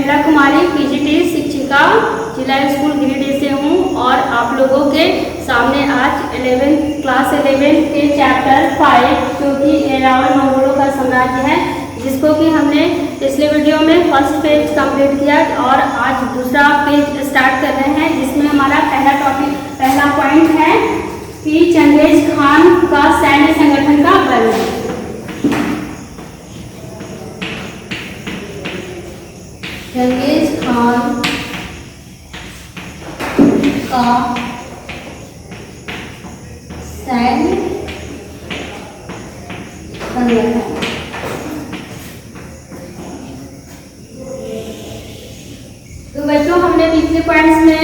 मीरा कुमारी PGT शिक्षिका जिला school Giridih से हूँ और आप लोगों के सामने आज 11th के चैप्टर 5 जो कि एरावल मंगोलों का साम्राज्य है, जिसको कि हमने पिछले वीडियो में फर्स्ट पेज कंप्लीट किया और आज दूसरा पेज स्टार्ट कर रहे हैं, जिसमें हमारा पहला पॉइंट है कि चंगेज खान का सैन्य संगठन का वर्णन। चंगेज खान का सैन्य संगठन। तो बच्चों, हमने पिछले पॉइंट्स में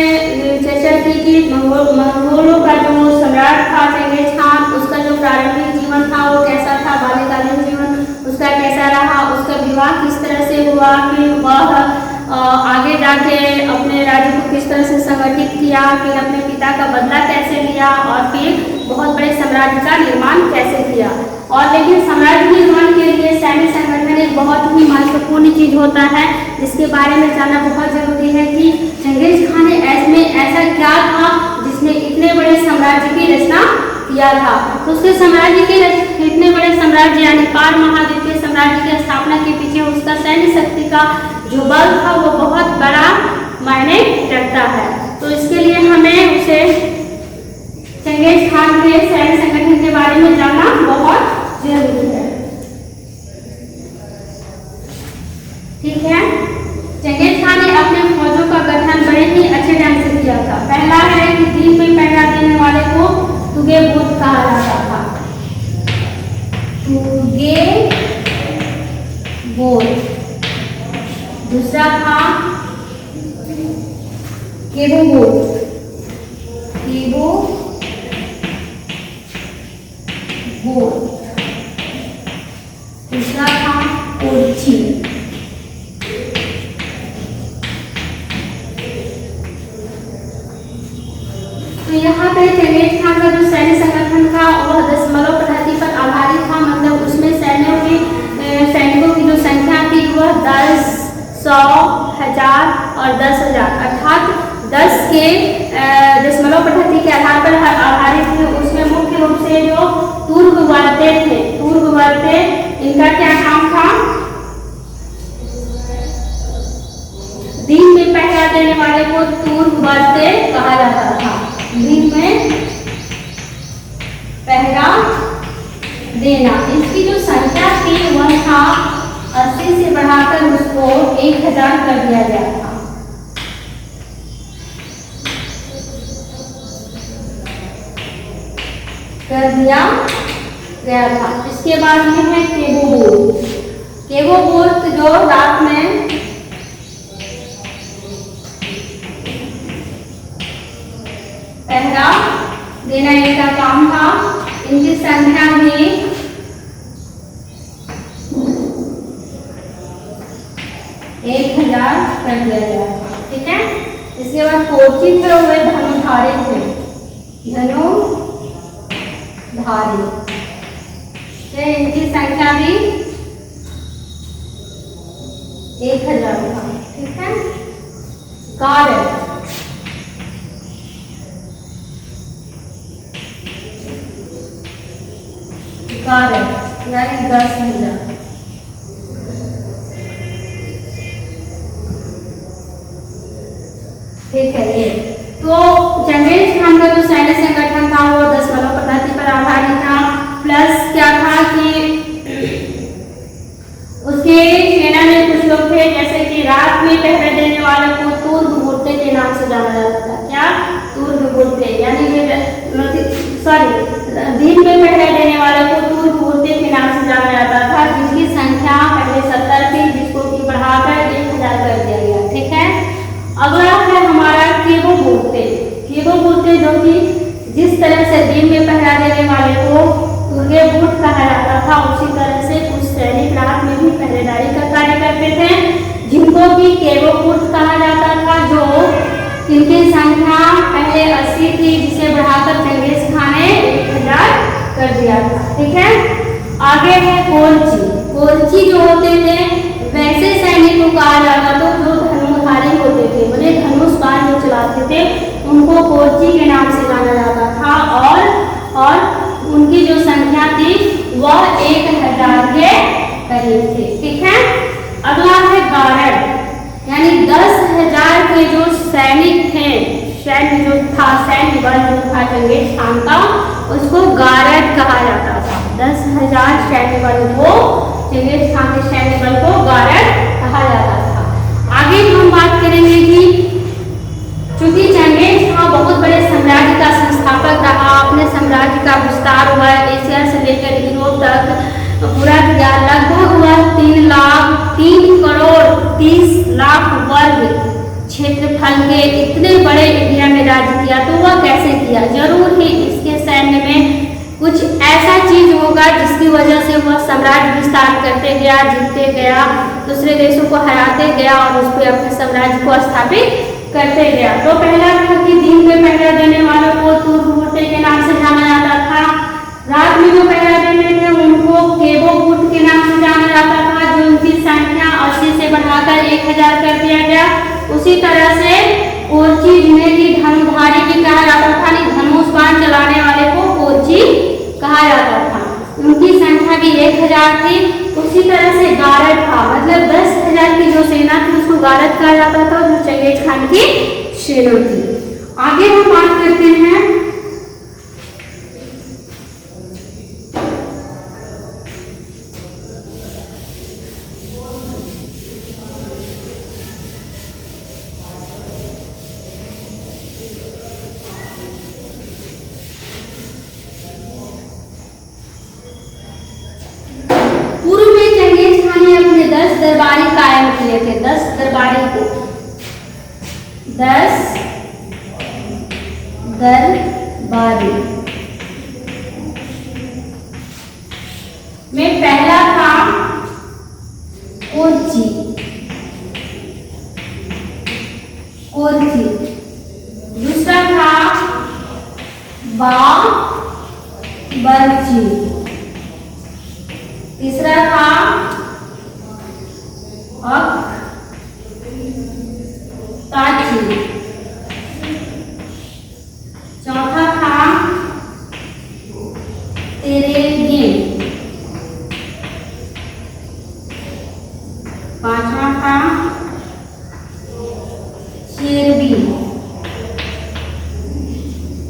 चर्चा की कि मंगोलों का जो सम्राट था चंगेज खान, उसका जो प्रारंभिक जीवन था वो कैसा था, बाल्यकालीन जीवन उसका कैसा रहा, उसका विवाह किस तरह से हुआ, फिर वह आगे जाके अपने राज्य को किस तरह से संगठित किया, फिर अपने पिता का बदला कैसे लिया और फिर बहुत बड़े साम्राज्य का निर्माण कैसे किया। और लेकिन साम्राज्य निर्माण के लिए सैन्य संगठन एक बहुत ही महत्वपूर्ण चीज होता है, जिसके बारे में जानना बहुत जरूरी है कि चंगेज खान ने ऐसा क्या था जिसने इतने बड़े साम्राज्य की रचना किया था। तो उसके साम्राज्य के इतने बड़े साम्राज्य यानी पाल महाद्वीप के साम्राज्य की स्थापना के पीछे उसका सैन्य शक्ति का जो बल था वो बहुत बड़ा मायने रखता है। तो इसके लिए हमें उसे चंगेज खान के सैन्य संगठन के बारे में जानना बहुत जरूरी है। ठीक है, चंगेज खान ने अपने फौजों का गठन बड़े ही अच्छे ढंग से किया था। पहला है कि दिन में पहरा देने वाले को तुगे बोध कहा जाता था। तुगे बोध। दूसरा था केबो बोध। केबो बोध। तीसरा था कोरची। तो यहाँ पे चंगेज खान का जो सैन्य संगठन था वह दशमलव पद्धति पर आधारित था। मतलब उसमें सैनिकों की जो संख्या थी वह 10, 100, 1000 और 10,000 अर्थात 10 के दशमलव पद्धति के आधार पर आधारित थे। उसमें मुख्य रूप से जो तुर्गवर्ते थे, तुर्गवर्ते इनका क्या काम था? दिन में पहरा देने वाले को तुर्गवर्ते कहा जाता था। दिन में पहरा देना। इसकी जो संख्या थी वह था 80 से बढ़ाकर उसको 1000 कर दिया गया था। इसके बाद में है केबो बोध। केबो बोध जो रात में पहरा देना इनका काम था। इनकी संख्या भी 1000 कर दिया गया। ठीक है, इसके बाद कोची थे हुए धनुधारी थे। धनुधारी इनकी संख्या भी 1000 था। ठीक है, कार्य यानी 10,000। ठीक है, ये तो चंगेज खान का जो सैन्य संगठन था वो दशमलव पद्धति पर आधारित था। प्लस क्या था कि उसके सेना में कुछ लोग थे जैसे कि रात में पहरा देने वाले को तुर्गवर्ते के नाम से जाना जाता था। क्या? तुर्गवर्ते यानी दिन में पहरा देने वाले को तुर्गवर्ते के नाम से जाना जाता था, जिसकी संख्या पहले 70 थी, जिसको कि बढ़ाकर 1000 कर दिया गया। ठीक है, अगला है हमारा केबो बोध। केबो बोध जो कि जिस तरह से दिन में पहरा देने वाले को तुगे बोध कहा जाता था, उसी तरह से कुछ सैनिक रात में भी पहरेदारी का कार्य करते थे, जिनको कि केबो बोध कहा जाता था, जो इनकी संख्या पहले 80 थी, जिसे बढ़ाकर चंगेज खान ने 1000 कर दिया था। ठीक है, आगे है कोरची। कोरची जो होते थे वैसे सैनिक को कहा जाता था जो थे उनको कोर्ची के नाम से जाना जाता था, और उनकी जो संख्या थी वह 1000 के करीब थी। ठीक है, अगला है गारद, यानी 10,000 के जो सैनिक थे, सैन्य जो था, सैन्य बल जो था चंगेज खान का, उसको गारद कहा जाता था। 10,000 सैन्य बल को, चंगेज खान के सैन्य बल को गारद कहा जाता था। आगे हम बात करेंगे कि चूंकि चंगेज खान बहुत बड़े साम्राज्य का संस्थापक रहा, अपने साम्राज्य का विस्तार हुआ एशिया से लेकर यूरोप तक पूरा किया, लगभग वह 3 करोड़ 30 लाख वर्ग क्षेत्रफल के इतने बड़े इंडिया में राज्य किया। तो वह कैसे किया? जरूर ही इसके सैन्य में कुछ ऐसा चीज होगा जिसकी वजह से वह साम्राज्य विस्तार करते गया, जीतते गया, दूसरे देशों को हराते गया और उस पर अपने साम्राज्य को स्थापित करते गया। तो पहला था कि दिन में पहरा देने वालों को तुर्बुटे के नाम से जाना जाता था। रात में जो पहरा देने थे उनको केबोबुट के नाम से जाना जाता था, जो उनकी संख्या 80 से बढ़ाकर 1000 कर दिया गया। उसी तरह से कोर्ची जिन्हें की धनुधारी भी कहा जाता था, धनुष बाण चलाने वाले को कोर्ची कहा जाता था, उनकी संख्या भी 1000 थी। उसी तरह से गारद था, मतलब 10,000 की जो सेना थी उसको गारद कहा जाता था, जो चंगेज खान की सेना थी। आगे हम बात करते हैं दरबारी कायम किए थे। 10 दरबारी को 10 दरबारी में पहला था कोर्ची, दूसरा था बाबरची, तीसरा था ताची, चौथा था तेरेगिन, पांचवा था शेरबी।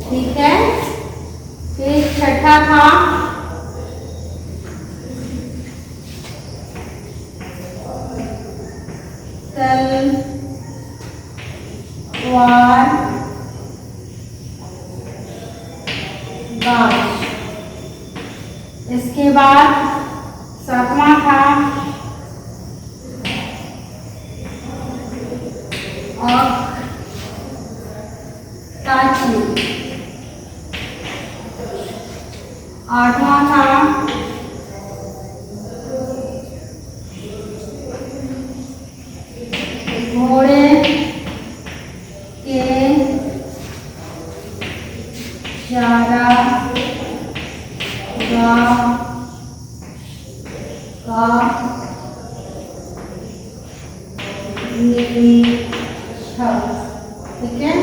ठीक है, फिर छठा था तलवार बाज। इसके बाद सातवां था ताची, आठवां था घोड़े के चारागाह का निरीक्षक। ठीक है,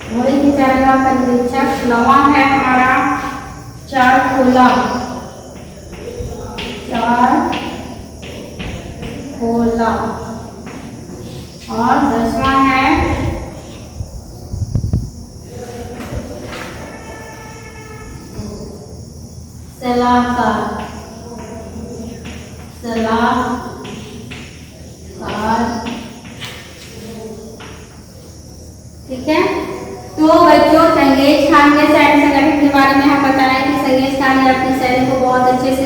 घोड़े की चारागाह का निरीक्षक। नवा है हमारा चारखोला, और 10वां है सलाहकार। ठीक है, तो बच्चों चंगेज खान के सैन्य संगठन के बारे में हम बताएं कि चंगेज खान ने अपने सैन्य को बहुत अच्छे से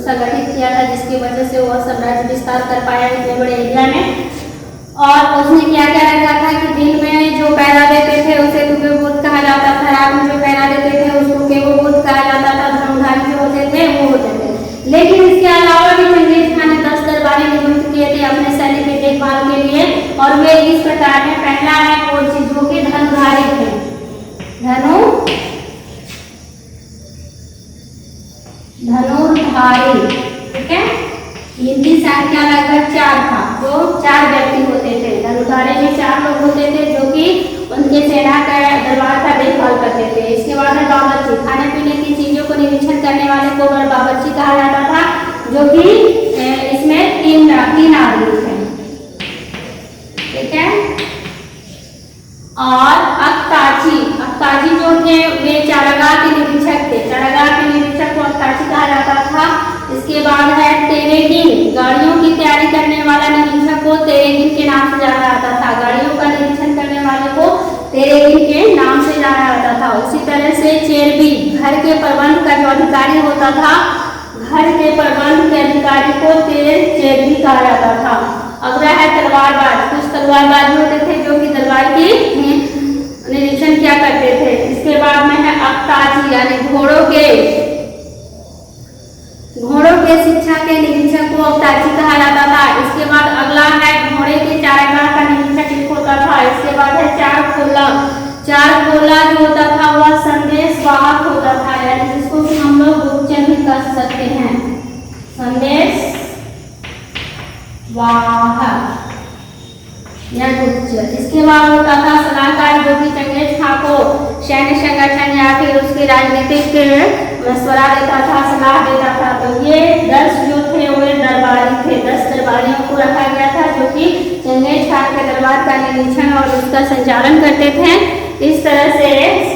संगठित किया था, जिसकी वजह से वह साम्राज्य विस्तार कर पाया इतने बड़े एरिया में। और उसने क्या क्या रखा था कि दिन में जो पहरा देते थे उसे तुर्बुट कहा जाता था, रात में जो पहरा देते थे उसको केबोबुट कहा जाता था, धनुधारी जो होते थे वो होते थे। लेकिन इसके अलावा भी चंगेज खान ने 10 दरबारी नियुक्त किए थे अपने सैन्य की देखभाल के लिए, और वे इस प्रकार है। पहला है कोर्ची, जो कि धनुधारी थे, धनुर्धारी। ठीक है, इनकी संख्या लगभग 4 था, जो 4 व्यक्ति होते थे। धनुधारी में 4 लोग होते थे जो कि अक्ताजी जो थे वे चारागाह के निरीक्षक थे। चारागाह के निरीक्षक को अक्ताजी कहा जाता था। इसके बाद है तेरेगिन, गाड़ियों की तैयारी करने वाला निरीक्षक को तेरेगिन के नाम से जाना जाता था। गाड़ियों का निरीक्षण करने वाले को तेरेगिन के नाम से जाना जाता था। उसी तरह से चेरबी, घर के प्रबंध का जो अधिकारी होता था, घर के प्रबंध के अधिकारी को चेरबी कहा जाता था। अगला है तलवारबाज। कुछ तलवारबाज होते थे जो कि तलवार की निरीक्षण क्या करते थे। इसके बाद में है अक्ताजी, यानी घोड़ों के शिक्षा के निरीक्षक को अक्ताजी कहा जाता था। इसके बाद अगला है घोड़े के चारागाह का निरीक्षक एक होता था। इसके बाद है चारखोला। चारखोला जो होता था वह संदेश वाहक होता था, यानी जिसको कि हम लोग गुप्तचर भी कह सकते हैं, संदेश वाहक या गुप्तचर। इसके बाद होता था सलाहकार, जो कि चंगेज खां को सैन्य संगठन या फिर उसके राजनीतिक मशवरा देता था, सलाह देता था। तो ये 10 जो थे वे दरबारी थे। 10 दरबारियों को रखा गया था जो कि चंगेज खां के दरबार का निरीक्षण और उसका संचालन करते थे। इस तरह से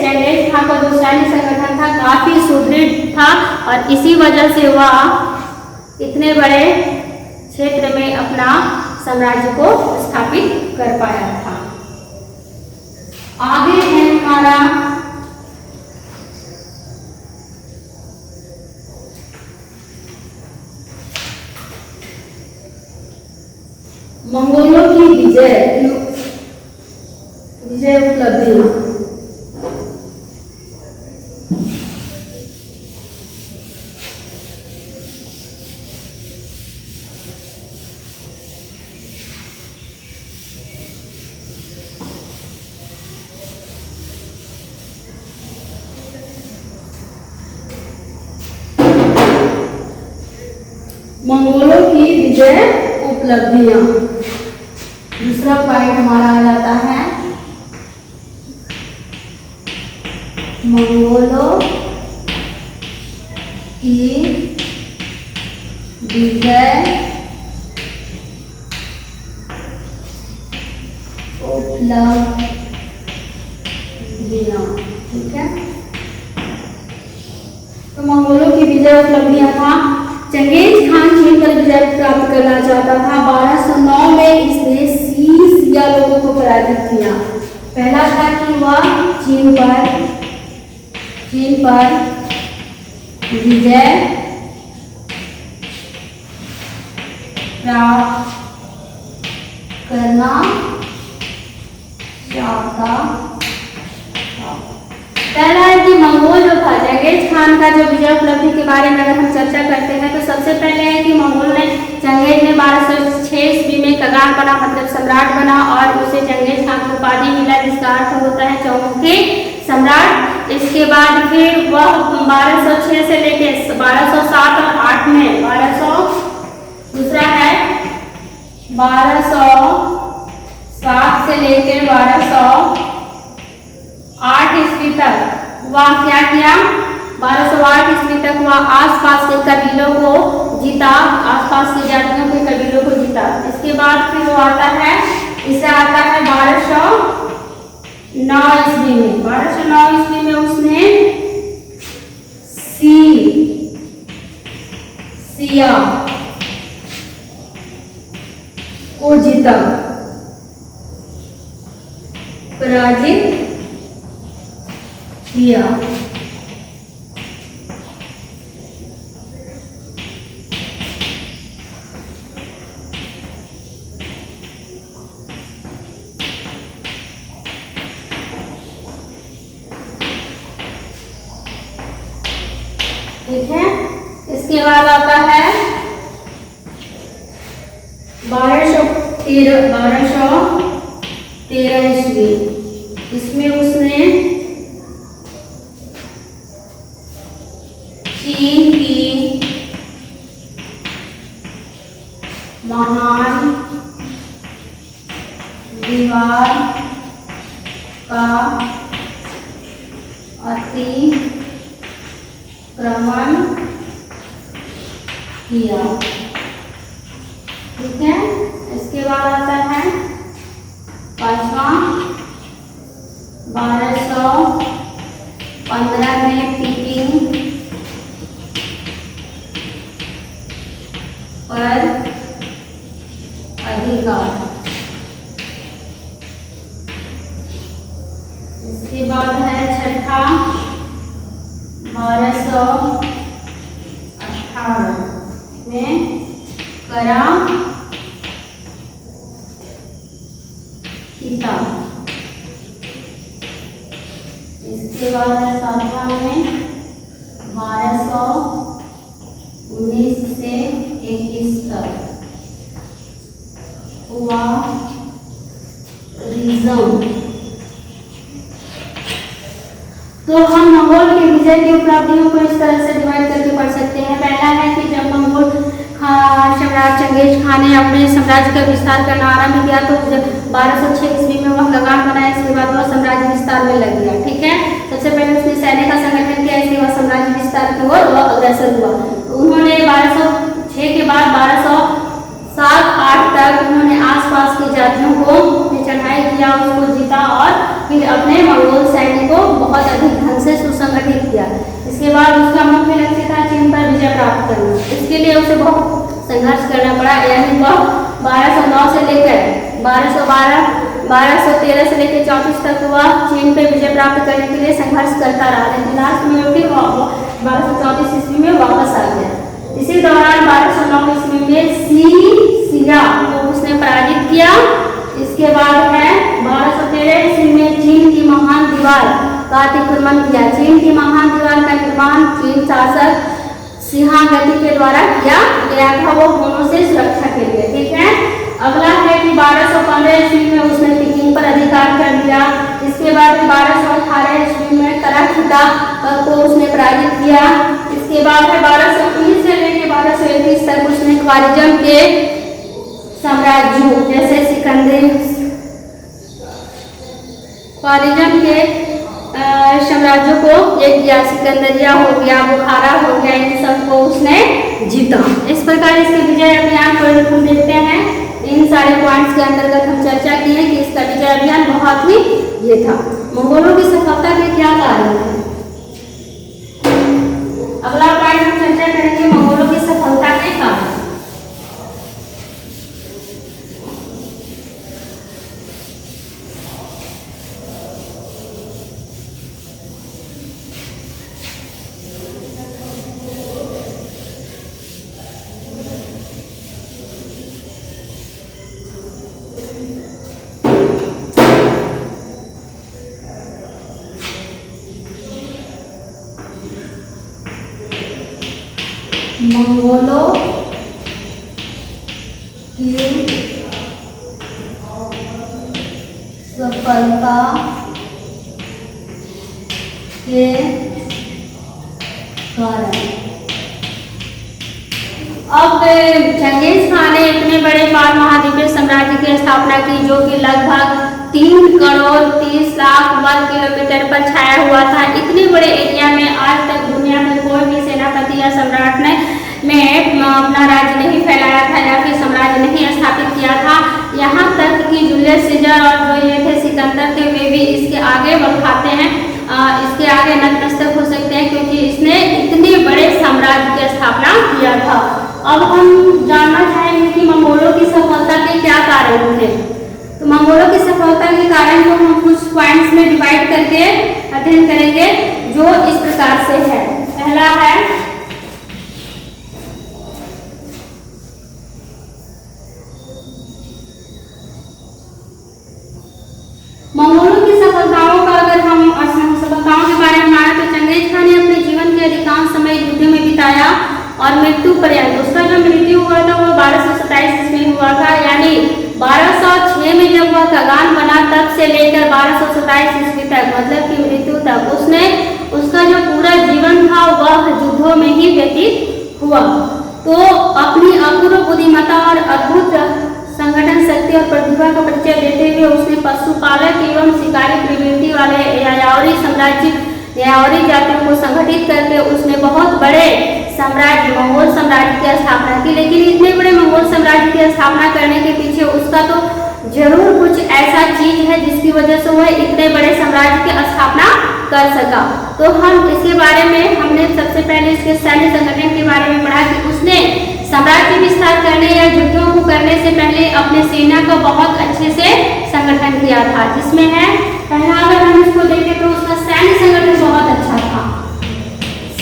चंगेज खां का जो सैन्य संगठन था काफी सुदृढ़ था और इसी वजह से वह इतने बड़े क्षेत्र में अपना साम्राज्य को स्थापित कर पाया था। आगे है हमारा मंगोलों की विजय उपलब्धियां। मंगोलों की विजय उपलब्धियां। दूसरा पॉइंट हमारा आ जाता है मंगोलों की विजय उपलब्धियां। ठीक है, तो मंगोलों की विजय उपलब्धियां था। चंगेज खान चीन पर विजय प्राप्त करना चाहता था। 1209 में इसने सीसिया लोगों को पराजित किया। पहला था कि वह चीन पर विजय प्राप्त करना चाहता। पहला है कि मंगोल जो था, चंगेज खान का जो विजय उपलब्धि के बारे में अगर हम चर्चा करते हैं तो सबसे पहले है कि चंगेज ने 1206 ईस्वी में कगार बना, मतलब सम्राट बना और उसे चंगेज खान को उपाधि मिला जिसका अर्थ होता है चौमुखी सम्राट। इसके बाद फिर वह 1206 से लेके 1207 और 8 में 1207 से लेकर 1208 ईस्वी तक वह क्या किया, 1208 ईस्वी तक वह आसपास के कबीलों को जीता, आसपास की जातियों के कबीलों को जीता। इसके बाद फिर वो आता है 1209 ईस्वी में। 1209 ईस्वी में उसने सिया को जीता, पराजित किया। ठीक है, इसके बाद आता है 1213 ईस्वी। इसमें उसने चीन की महान दीवार का अतिक्रमण किया। ठीक है, इसके बाद आता है 5वां 1215 में पीकिंग पर अधिकार। इसके बाद है छठा 1218 में करा पिता। इसके बाद है सातवां में 1219 से 21 तक हुआ रिज्म। तो हम मंगोल के विजय की उपलब्धियों को इस तरह से डिवाइड करके पढ़ सकते हैं। पहला है कि जब मंगोल सम्राट चंगेज खान ने अपने साम्राज्य का विस्तार करना आरंभ किया तो 1206 ईस्वी में वह लगान बनाया। इसके बाद वह साम्राज्य विस्तार में लग गया। ठीक है, सबसे पहले उसने सैन्य का संगठन किया, इसके बाद साम्राज्य विस्तार की ओर वह अग्रसर हुआ। उन्होंने 1206 के बाद 1207-8 तक उन्होंने आसपास की जातियों को चढ़ाई किया, उसको जीता और फिर अपने मंगोल सैन्य को बहुत अधिक ढंग से सुसंगठित किया। इसके बाद उसका मुख्य लक्ष्य था चीन पर विजय प्राप्त करना। इसके लिए उसे बहुत संघर्ष करना पड़ा, यानी वह 1209 से लेकर 1213 से लेकर 34 तक वह चीन पर विजय प्राप्त करने के लिए संघर्ष करता रहा, लेकिन लास्ट में फिर 1234 ईस्वी में वापस आ गया। इसी दौरान 1209 ईस्वी में सिया को उसने पराजित किया। इसके बाद है 1213 ईस्वी में चीन की महान दीवार का अतिक्रमण किया। चीन की महान दीवार का निर्माण चीन शासक सिंहागति के द्वारा किया गया था, वो होनों से सुरक्षा के लिए। ठीक है, अगला है कि 1215 ईस्वी में उसने पीकिंग पर अधिकार कर लिया। इसके बाद 1218 ईस्वी में कराखिता को उसने पराजित किया। इसके बाद है 1219 से लेकर 1231 तक उसने ख्वारिज्म के साम्राज्यों जैसे ख्वारिज्म के साम्राज्यों को एक किया, सिकंदरिया हो गया, बुखारा हो गया, इन सबको उसने जीता। इस प्रकार इसके विजय अभियान को हम देखते हैं। इन सारे पॉइंट्स के अंतर्गत हम चर्चा की है कि इसका विजय अभियान बहुत ही ये था। मंगोलों की सफलता के क्या कारण है? अगला पॉइंट हम चर्चा करेंगे मंगोलों की सफलता के कारण। मंगोलों की सफलता के कारण। अब चंगेज खान ने इतने बड़े पाल महाद्वीपीय साम्राज्य की स्थापना की जो कि लगभग 3 करोड़ 30 लाख वर्ग किलोमीटर पर छाया हुआ था। इतने बड़े एरिया में आज तक दुनिया में कोई भी सेनापति या सम्राट ने अपना राज्य नहीं फैलाया था या फिर साम्राज्य नहीं स्थापित किया था। यहाँ तक कि जूलियस सीजर और जो ये थे सिकंदर थे, वे भी इसके आगे बढ़ाते हैं, इसके आगे नतमस्तक हो सकते हैं, क्योंकि इसने इतने बड़े साम्राज्य की स्थापना किया था। अब हम जानना चाहेंगे कि मंगोलों की सफलता के क्या कारण थे। तो मंगोलों की सफलता के कारण को हम कुछ पॉइंट्स में डिवाइड करके अध्ययन करेंगे, जो इस प्रकार से है। पहला है मंगोलों की सफलताओं का अगर हम सफलताओं के बारे में माने तो चंगेज खान ने अपने जीवन के अधिकांश समय युद्ध में बिताया और मृत्यु पर्यंत उसका जो मृत्यु हुआ था वो 1227 ईस्वी में हुआ था। यानी 1206 में जब वह कगान बना तब से लेकर 1227 ईस्वी तक, मतलब कि मृत्यु तक, उसका जो पूरा जीवन था वह युद्धों में ही व्यतीत हुआ। तो अपनी अपूर्व बुद्धिमत्ता और अद्भुत संगठन शक्ति और प्रतिभा का परिचय देते हुए उसने पशुपालक एवं शिकारी प्रवृत्ति वाले यायावरी जातियों को संगठित करके उसने बहुत बड़े साम्राज्य मंगोल साम्राज्य की स्थापना की। लेकिन इतने बड़े मंगोल साम्राज्य की स्थापना करने के पीछे उसका तो जरूर कुछ ऐसा चीज है जिसकी वजह से वह इतने बड़े साम्राज्य की स्थापना कर सका। तो हम इसके बारे में हमने सबसे पहले इसके सैन्य संगठन के बारे में पढ़ा कि उसने साम्राज्य विस्तार करने या युद्धों को करने से पहले अपने सेना का बहुत अच्छे से संगठन किया था, जिसमें है पहला अगर हम इसको देखें तो उसका सैन्य संगठन बहुत अच्छा था।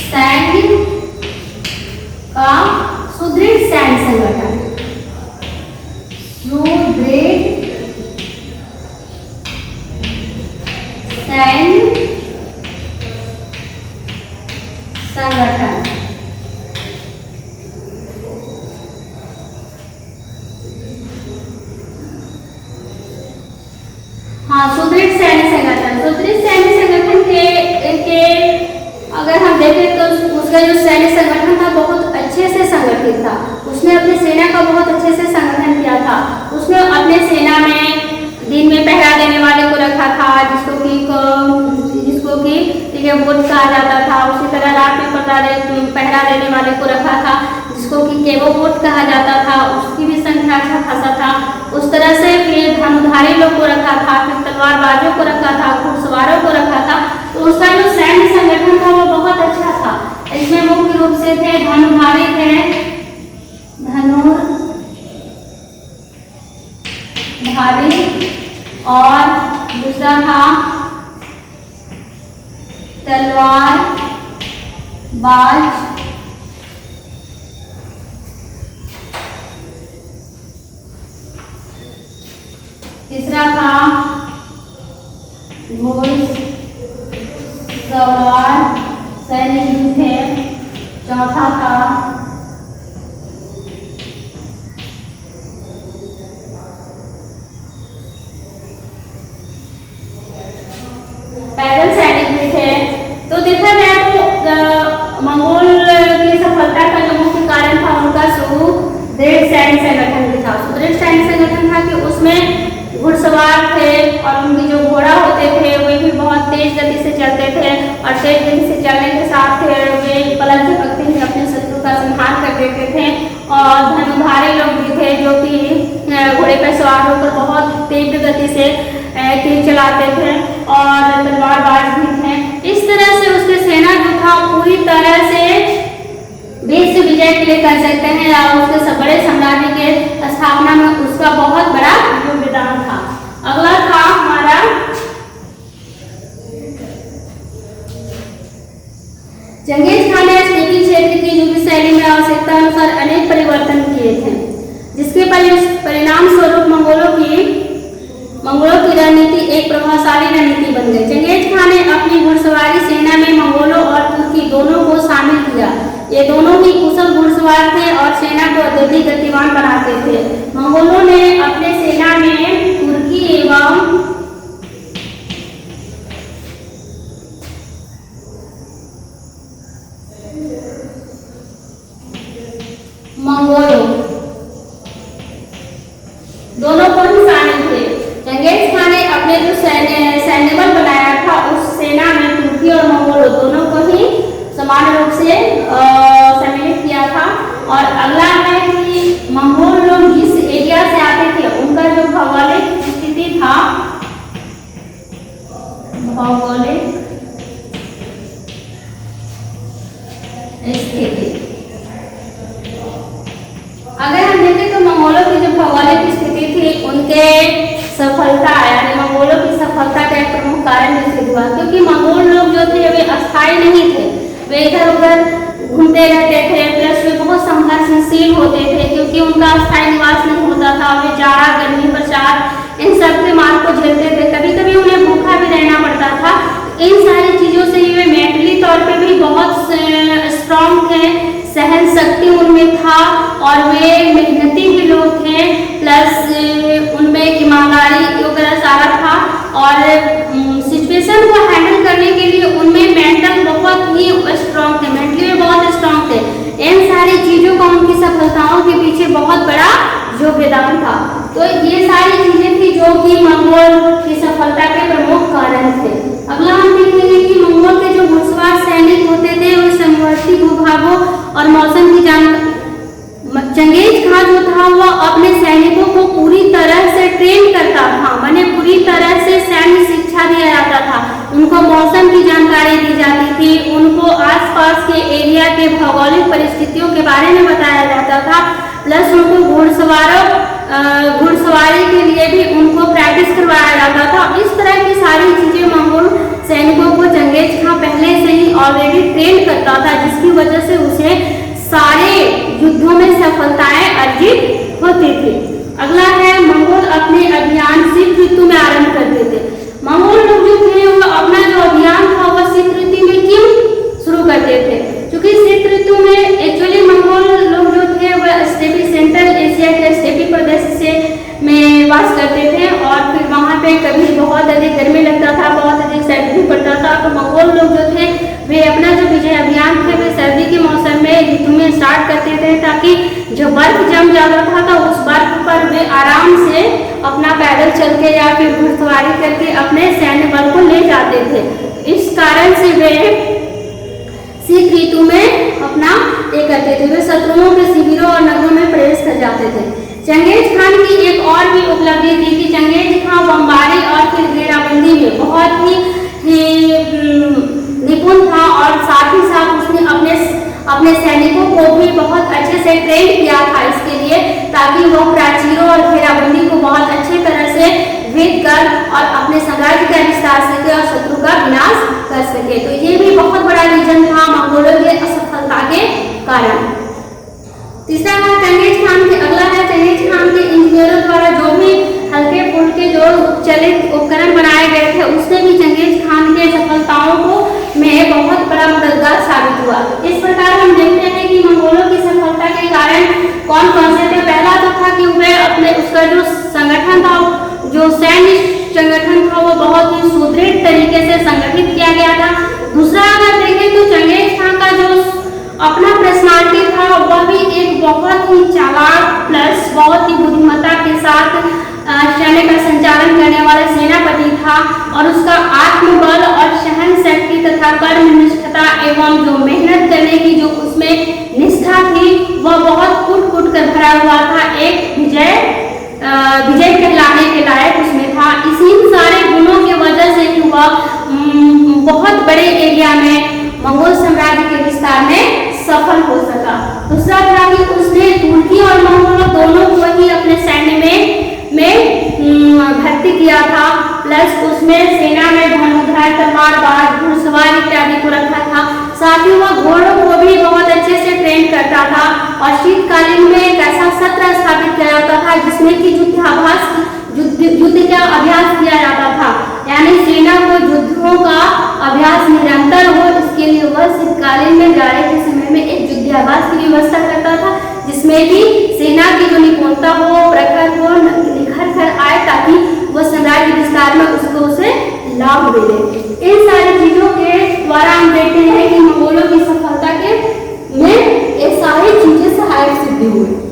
सैन्य का सुदृढ़ सैन्य संगठन, सुदृढ़ सैन्य संगठन। हाँ, सुदृढ़ सैन्य संगठन। सुदृढ़ सैन्य संगठन के अगर हम देखें तो उसका जो सैन्य संगठन था बहुत अच्छे से संगठित था। उसने अपनी सेना का बहुत अच्छे से संगठन किया था। उसने अपने सेना में दिन में पहरा देने वाले को रखा था, जिसको कि ठीक है वोट कहा जाता था। उसी तरह रात में पहरा देने वाले को रखा था, जिसको कि केवो वोट कहा जाता था, उसकी भी संख्या अच्छा खासा था। उस तरह से फिर धनुधारी लोग को रखा था, फिर तलवारबाजों को रखा था, घुड़सवारों को रखा था। तो उसका जो सैन्य संगठन था वो बहुत अच्छा था। इसमें मुख्य रूप से थे धनुधारी थे, धनुधारी, और दूसरा था तलवार बाज, तीसरा था घोड़सवार सैनिक थे, चौथा था पैदल सैनिक भी थे। तो देखा जाए तो मंगोल की सफलता का जो मुख्य कारण था उनका सुदृढ़ सैन्य संगठन भी था। सुदृढ़ सैन्य संगठन था कि उसमें घुड़सवार थे और उनके जो घोड़ा होते थे वे भी बहुत तेज गति से चलते थे, और तेज गति से चलने के साथ वे पलक झपकते ही अपने शत्रु का संहार कर देते थे। और धनुधारी लोग भी थे जो कि घोड़े पर सवार होकर बहुत तीव्र गति से तीर चलाते थे, और तलवारबाज भी थे। इस तरह से उसकी सेना जो था पूरी तरह से विश्व विजय के लिए कर सकते हैं, और उसके सब बड़े साम्राज्य के स्थापना में उसका बहुत बड़ा योगदान था। अगला था हमारा चंगेज खान ने स्पीति क्षेत्र की युद्ध शैली में आवश्यकता अनुसार अनेक परिवर्तन किए थे, जिसके परिणाम स्वरूप मंगोलों की रणनीति एक प्रभावशाली रणनीति बन गई। चंगेज खान ने अपनी घुड़सवारी सेना में मंगोलों और तुर्की दोनों को शामिल किया। ये दोनों ही कुशल घुड़सवार थे और सेना को अत्यधिक गतिवान बनाते थे। मंगोलों ने अपने सेना में तुर्की एवं मंगोलों दोनों को ही शामिल थे। चंगेज खान ने अपने जो सैन्य बल बनाया था उस सेना में तुर्की और मंगोलों दोनों को ही समान रूप से सम्मिलित किया था। और अगला है कि मंगोल लोग जिस एरिया से आते थे उनका जो भौगोलिक स्थिति था, भौगोलिक स्थिति, अगर हम देखें तो मंगोलों की जो भौगोलिक स्थिति थी उनके सफलता यानी मंगोलों की सफलता का एक प्रमुख कारण निश्चित हुआ, क्योंकि मंगोल लोग जो थे वे अस्थायी नहीं थे, वे इधर उधर घूमते रहते थे, प्लस वे बहुत संघर्षशील होते थे क्योंकि उनका अस्थायी निवास नहीं होता था। वे जाड़ा, गर्मी, बरसात इन सब के मार को झेलते थे, कभी कभी उन्हें भूखा भी रहना पड़ता था। इन सारी चीज़ों से वे मेंटली तौर पे भी बहुत स्ट्रॉन्ग थे, सहन शक्ति उनमें था और वे मेहनती भी लोग थे, प्लस उनमें ईमानदारी वगैरह सारा था और सिचुएशन को हैंडल करने के लिए उनमें मेंटल बहुत ही स्ट्रॉन्ग थे, मेंटली भी बहुत स्ट्रॉन्ग थे। इन सारी चीज़ों का उनकी सफलताओं के पीछे बहुत बड़ा योगदान था। तो ये सारी चीज़ें थी जो कि मंगोल की सफलता के प्रमुख कारण थे। अगला हम देखेंगे कि मंगोल के जो घुड़सवार सैनिक होते थे वो समवर्ती भूभागों और मौसम की जानकारी, चंगेज खान जो था वह अपने सैनिकों को पूरी तरह से ट्रेन कर एरिया के भौगोलिक परिस्थितियों के बारे में बताया जाता था, प्लस उनको घुड़सवारी के लिए भी उनको प्रैक्टिस करवाया जाता था। इस तरह की सारी चीजें मंगोल सैनिकों को चंगेज खां पहले से ही ऑलरेडी ट्रेन करता था, जिसकी वजह से उसे सारे युद्धों में सफलताएं अर्जित होती थी। अगला है, मंगोल अपने अभियान शीत ऋतु में आरंभ करते थे। मंगोल लोग जो थे वो अपना जो अभियान था वह शीत ऋतु में क्यों शुरू करते थे? क्योंकि शीत ऋतु में एक्चुअली मंगोल लोग जो थे वह स्टेपी सेंट्रल एशिया के स्टेपी प्रदेश से में वास करते थे, और फिर वहाँ पे कभी बहुत अधिक गर्मी लगता था, बहुत अधिक सर्दी भी पड़ता था। तो मंगोल लोग जो थे वे अपना जो विजय अभियान थे वे सर्दी के मौसम में ऋतु में स्टार्ट करते थे, ताकि जो बर्फ जम जाता था तो उस बर्फ पर वे आराम से अपना पैदल चल के या फिर घुड़सवारी करके अपने सैन्य बल को ले जाते थे। इस कारण से वे शीत ऋतु में अपना ये करते थे, वे शत्रुओं के शिविरों और नगरों में प्रवेश कर जाते थे। चंगेज खान की एक और भी उपलब्धि थी कि चंगेज खान बमबारी और फिर घेराबंदी में बहुत ही निपुण था, और साथ ही साथ उसने अपने सैनिकों को भी बहुत अच्छे से ट्रेन किया था इसके लिए, ताकि वह प्राचीरों और घेराबंदी को बहुत अच्छे तरह से भेद कर और अपने साम्राज्य का विस्तार सके और शत्रु का विनाश कर सके। तो ये भी बहुत बड़ा रीजन था मंगोलों के असफलता के कारण। तीसरा है चंगेज खान के, अगला है चंगेज खान के इंजीनियरों द्वारा जो भी हल्के फुल्के जो चलित उपकरण बनाए गए थे उससे भी चंगेज खान के सफलताओं को में बहुत बड़ा मददगार साबित हुआ। इस प्रकार हम देखते हैं कि मंगोलों की सफलता के कारण कौन कौन से थे। पहला तो था कि वह अपने उसका जो संगठन था, जो सैन्य संगठन था वो बहुत ही सुदृढ़ तरीके से संगठित किया गया था। दूसरा अगर देखें तो चंगेज खान का जो अपना पर्सनालिटी था वह भी एक बहुत ही चालाक प्लस बहुत ही बुद्धिमत्ता के साथ सैन्य का संचालन करने वाला सेनापति था, और उसका आत्मबल और सहन शक्ति तथा कर्मनिष्ठता एवं जो मेहनत करने की जो उसमें निष्ठा थी वह बहुत कूट कर भरा हुआ था। एक विजय कहलाने के लायक उसमें था। इसी सारे गुणों की वजह से वह बहुत बड़े एरिया में मंगोल साम्राज्य के विस्तार में सफल हो सका। दूसरा था कि उसने तुर्की और मंगोलों दोनों को ही अपने सैन्य में भर्ती किया था, प्लस उसमें सेना में धनुर्धर, तलवारबाज, घुड़सवार इत्यादि को रखा था। साथ ही वह घोड़ों को भी बहुत अच्छे से ट्रेन करता था, और शीतकालीन में एक ऐसा सत्र स्थापित किया जाता था जिसमें कि युद्ध का अभ्यास किया जाता था, यानी सेना को युद्धों का अभ्यास निरंतर हो, इसके लिए वह शीतकालीन में जाड़े के समय में एक युद्धाभ्यास की व्यवस्था करता था, जिसमें कि सेना की जो निपुणता हो, प्रखर हो, निखर कर आए, ताकि वह साम्राज्य विस्तार में उसको उसे लाभ मिले। इन सारी चीजों के द्वारा हम देखते हैं कि मंगोलों की सफलता के में ये सारी चीजें सहायक सिद्ध हुई।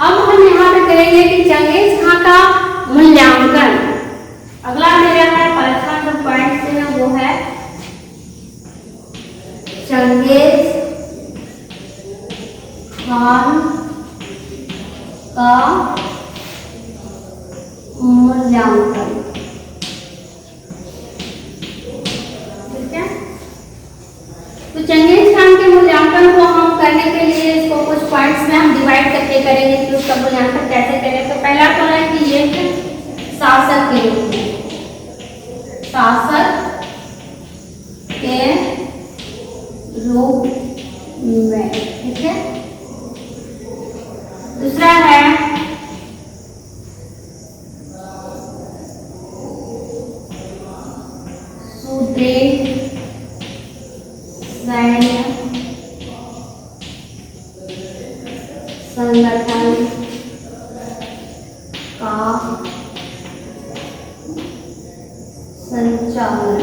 अब हम यहाँ पे करेंगे कि चंगेज खां का मूल्यांकन। अगला मेरा है परीक्षा जो पॉइंट है वो है चंगेज खान का मूल्यांकन। ठीक है, तो चंगेज खान के मूल्यांकन को हम करने के लिए इसको कुछ पॉइंट्स में हम डिवाइड करके करेंगे कि उसका मूल्यांकन कैसे करें। तो पहला तो है कि ये शासक के रूप में, शासक के रूप में, ठीक है। दूसरा है सुदृढ़ सैन्य संगठन का संचालन।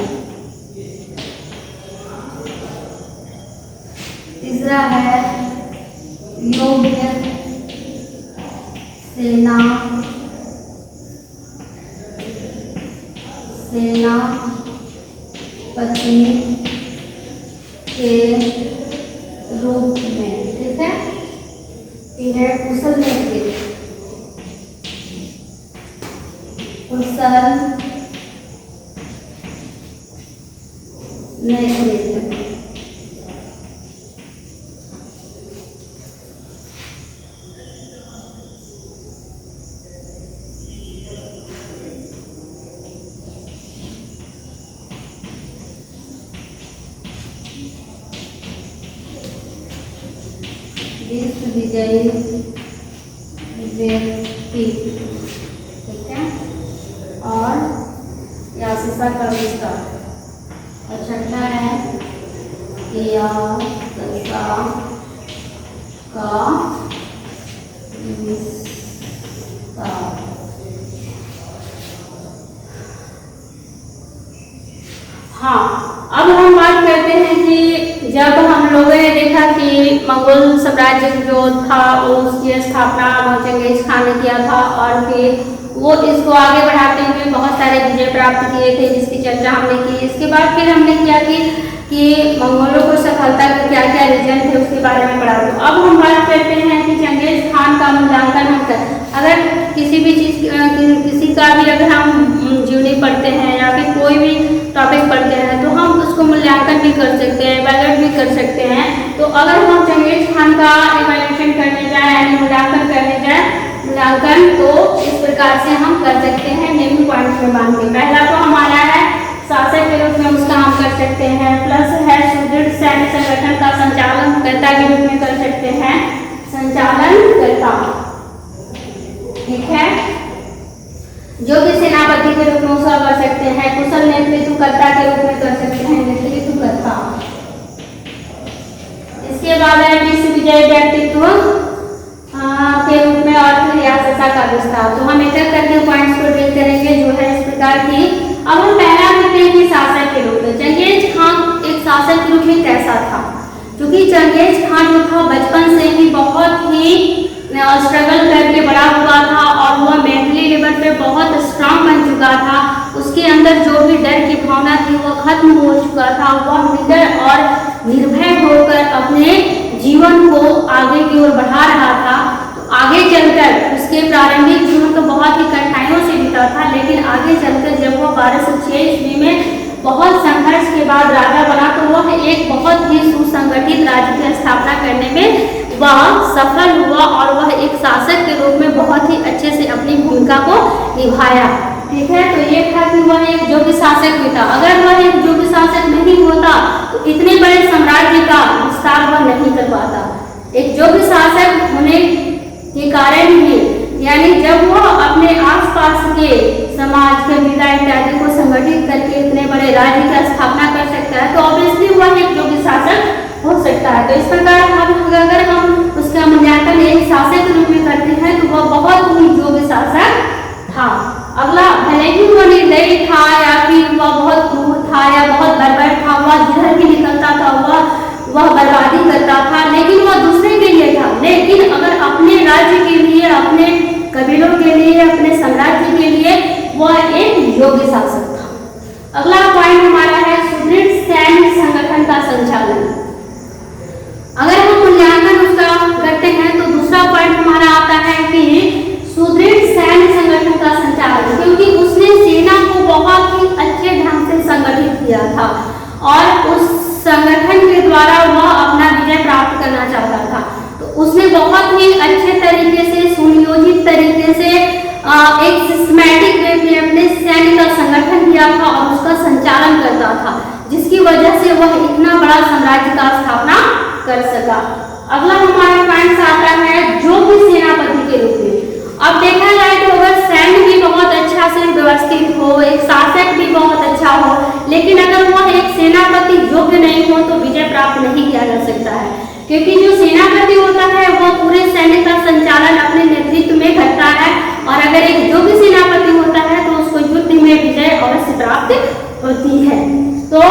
तीसरा है योग्य सेनापति के रूप में। ठीक है, ये है कुशल नेतृत्व। कुशल नेतृत्व। विजयी व्यक्ति। ठीक है, और यासिसा का विस्तार। और छठा है यासिसा का विस्तार। हाँ, अब हम बात करते हैं कि जब हम लोगों ने देखा कि मंगोल साम्राज्य जो था उसकी स्थापना चंगेज खान ने किया था, और फिर वो इसको आगे बढ़ाते हुए बहुत सारे विजय प्राप्त किए थे, जिसकी चर्चा हमने की। इसके बाद फिर हमने किया कि मंगोलों को सफलता के क्या क्या रीजन थे उसके बारे में पढ़ा। तो अब हम बात करते हैं कि चंगेज खान का मूल्यांकन हम अगर किसी भी चीज़ किसी का भी अगर हम जीवनी पढ़ते हैं या फिर कोई भी टॉपिक पढ़ते हैं तो हम उसको मूल्यांकन भी कर सकते हैं, इवैल्यूएट भी कर सकते हैं। तो अगर हम चंगेज खान का इवैल्यूएशन करने जाए यानी मूल्यांकन करने जाए तो इस प्रकार से हम कर सकते हैं निम्न पॉइंट्स में बांध के। पहला तो हमारा है शासक के रूप में उसका हम कर सकते हैं, प्लस है सुदृढ़ सैन्य संगठन का संचालन कर्ता के रूप में कर सकते हैं, संचालन कर्ता। ठीक है, जो भी सेनापति के रूप में उसका कर सकते हैं, कुशल नेतृत्व कर्ता के रूप में कर सकते हैं, नेतृत्व कर्ता। इसके बाद है विश्व विजय व्यक्तित्व के रूप में, और फिर यासिसा का विस्तार। तो हम एक एक करके पॉइंट्स को डील करेंगे जो है इस प्रकार की। अब हम पहला करते हैं कि शासक के रूप में चंगेज खान एक शासक के रूप में कैसा था। क्योंकि चंगेज खान जो था बचपन से ही बहुत ही स्ट्रगल करके बड़ा हुआ था, और वह मेंटली लेवल पे बहुत स्ट्रांग बन चुका था। उसके अंदर जो भी डर की भावना थी वो खत्म हो चुका था। वह निडर और निर्भय होकर अपने जीवन को आगे की ओर बढ़ा रहा था। तो आगे चलकर उसके प्रारंभिक जीवन तो बहुत ही कठिनाइयों से बीता था, लेकिन आगे चलकर जब वह 1206 ईस्वी में बहुत संघर्ष के बाद राजा बना तो वह एक बहुत ही सुसंगठित राज्य की स्थापना करने में वह सफल हुआ, और वह एक शासक के रूप में बहुत ही अच्छे से अपनी भूमिका को निभाया। ठीक है, तो ये था कि वह एक योग्य शासक भी था। अगर वह एक योग्य शासक नहीं होता तो इतने बड़े साम्राज्य का विस्तार वह नहीं कर पाता। एक योग्य शासक होने के कारण ही, यानी जब वह अपने आसपास के समाज कबीला इत्यादि को संगठित करके इतने बड़े राज्य की स्थापना कर सकता है, तो ऑब्वियसली वह एक योग्य शासक हो सकता है। तो इस प्रकार अगर हम उसका मूल्यांकन एक शासक के रूप में करते हैं तो वह बहुत ही योग्य शासक था। अगला, भले ही वह निर्दयी था या फिर वह बहुत क्रूर था या बहुत बर्बर था, वह जिधर भी निकलता था वह बर्बादी करता था, लेकिन वह दूसरे के लिए था। लेकिन अगर अपने राज्य के लिए, अपने कबीलों के लिए, अपने साम्राज्य के लिए वह एक योग्य शासक था। अगला पॉइंट हमारा है सुदृढ़ सैन्य संगठन का संचालन। अगर हम मूल्यांकन उसका करते हैं तो दूसरा पॉइंट हमारा आता है कि सुदृढ़ सैन्य संगठन का संचालन, क्योंकि उसने सेना को बहुत ही अच्छे ढंग से संगठित किया था और उस संगठन के द्वारा वह अपना विजय प्राप्त करना चाहता था। तो उसने बहुत ही अच्छे तरीके से, सुनियोजित तरीके से एक सिस्टमैटिक वे में अपने सैन्य का संगठन किया था और उसका संचालन करता था, जिसकी वजह से वह इतना बड़ा साम्राज्य का स्थापना कर सका। अगला हमारा पॉइंट आता है योग्य सेनापति के रूप में। अब देखा जाए तो अगर सैन्य भी बहुत अच्छा से व्यवस्थित हो, एक शासक भी बहुत अच्छा हो, लेकिन अगर वह एक सेनापति योग्य नहीं हो तो विजय प्राप्त नहीं किया जा सकता है। क्योंकि जो सेनापति होता है वह पूरे सैन्य का संचालन अपने नेतृत्व में करता है, और अगर एक योग्य सेनापति होता है तो उसको युद्ध में विजय अवश्य प्राप्त होती है। तो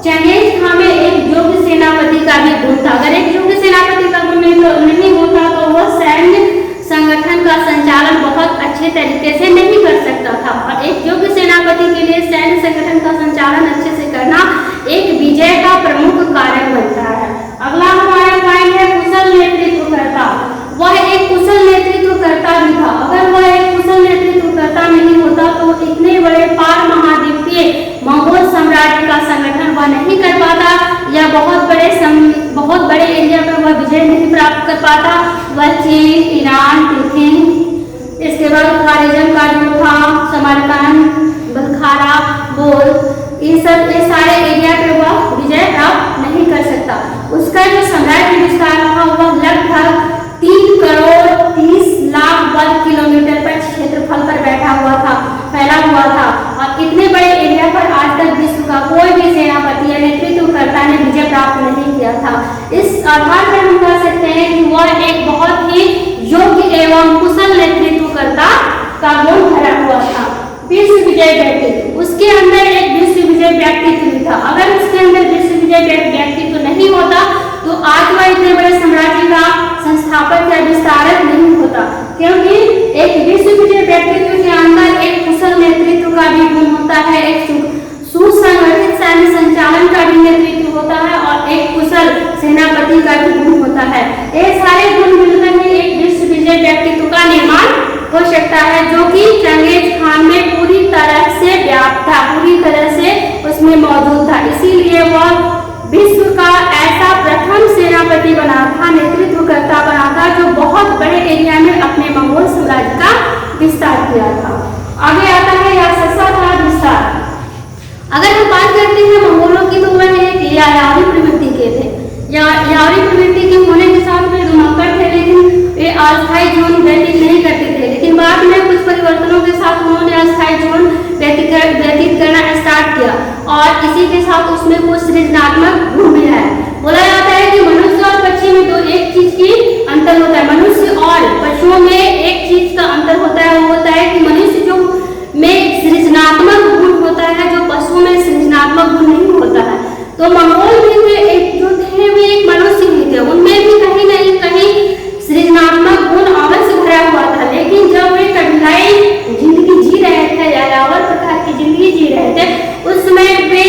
चंगेज खान में एक योग्य सेनापति का भी गुण था। अगर एक योग्य सेनापति का गुण नहीं होता तो वह सैन्य संगठन का संचालन बहुत अच्छे तरीके से नहीं कर सकता था। और एक योग्य सेनापति के लिए सैन्य संगठन का संचालन अच्छे से करना एक विजय का प्रमुख कारण बनता है। अगला हमारा पॉइंट है कुशल नेतृत्वकर्ता। वह एक कुशल नेतृत्वकर्ता भी था। अगर वह एक कुशल नेतृत्वकर्ता नहीं होता तो इतने बड़े पार महाद्वीपीय मंगोल साम्राज्य का संगठन वह नहीं कर पाता, या बहुत बड़े एरिया पर वह विजय नहीं प्राप्त कर पाता। वह चीन, ईरान, तिथिन, इसके बाद खारिजम का जो था, समरकंद, बलखारा, बोल, ये सारे एरिया पे वह विजय प्राप्त नहीं कर सकता। उसका जो साम्राज्य विस्तार था वह लगभग 3 करोड़ 30 लाख वर्ग किलोमीटर पर क्षेत्रफल पर बैठा हुआ था, फैला हुआ था। और इतने बड़े एरिया पर आज तक विश्व का कोई भी सेनापति या नेतृत्वकर्ता ने विजय प्राप्त नहीं किया था। इस आधार पर हम कह सकते हैं कि वह एक बहुत ही योग्य एवं कुशल नेतृत्वकर्ता का गुण भरा हुआ था। विश्व विजय व्यक्तित्व, उसके अंदर एक विश्व विजय व्यक्तित्व भी था। अगर उसके अंदर विश्व विजय व्यक्तित्व नहीं होता तो आज वह इतने बड़े साम्राज्य का संस्थापक या विस्तारक नहीं होता, क्योंकि एक विश्व विजय व्यक्तित्व के अंदर एक कुशल नेतृत्व का भी गुण होता है, एक सुसंगठित सैन्य संचालन का भी नेतृत्व होता है और एक कुशल सेनापति का भी गुण होता है। ये सारे गुण मिलकर ही एक विश्व विजय व्यक्तित्व का निर्माण हो सकता है, जो कि चंगेज खान में पूरी तरह से व्याप्त था, पूरी तरह से उसमें मौजूद था। इसीलिए वह विश्व का ऐसा प्रथम सेनापति बना था, नेतृत्वकर्ता बना था, जो बहुत बड़े एरिया में अपने मंगोल साम्राज्य का विस्तार किया था। आगे आता है याससा का विस्तार। अगर हम बात करते हैं मंगोलों की तो वह एक यायावरी प्रवृत्ति के थे। यायावरी प्रवृत्ति के होने के साथ वे रुमाकर थे, लेकिन वे अस्थायी जीवन व्यतीत नहीं करते थे। लेकिन बाद में कुछ परिवर्तनों के साथ उन्होंने अस्थायी जीवन व्यतीत करना स्टार्ट किया और इसी के साथ उसमें कुछ सृजनात्मक गुण भी है। बोला जाता है कि मनुष्य और पक्षी में दो एक चीज की अंतर होता है। मनुष्य और पशुओं में एक चीज का अंतर होता है, वो होता है कि मनुष्य जो में सृजनात्मक गुण होता है, जो पशुओं में सृजनात्मक गुण नहीं होता है। तो मंगोल भी जो थे वे एक मनुष्य ही थे, उनमें भी कहीं न कहीं सृजनात्मक गुण अवश्य भरा हुआ था। लेकिन जब वे कठिनाई जिंदगी जी रहे थे, यायावर प्रकार की जिंदगी जी रहे थे, उस समय वे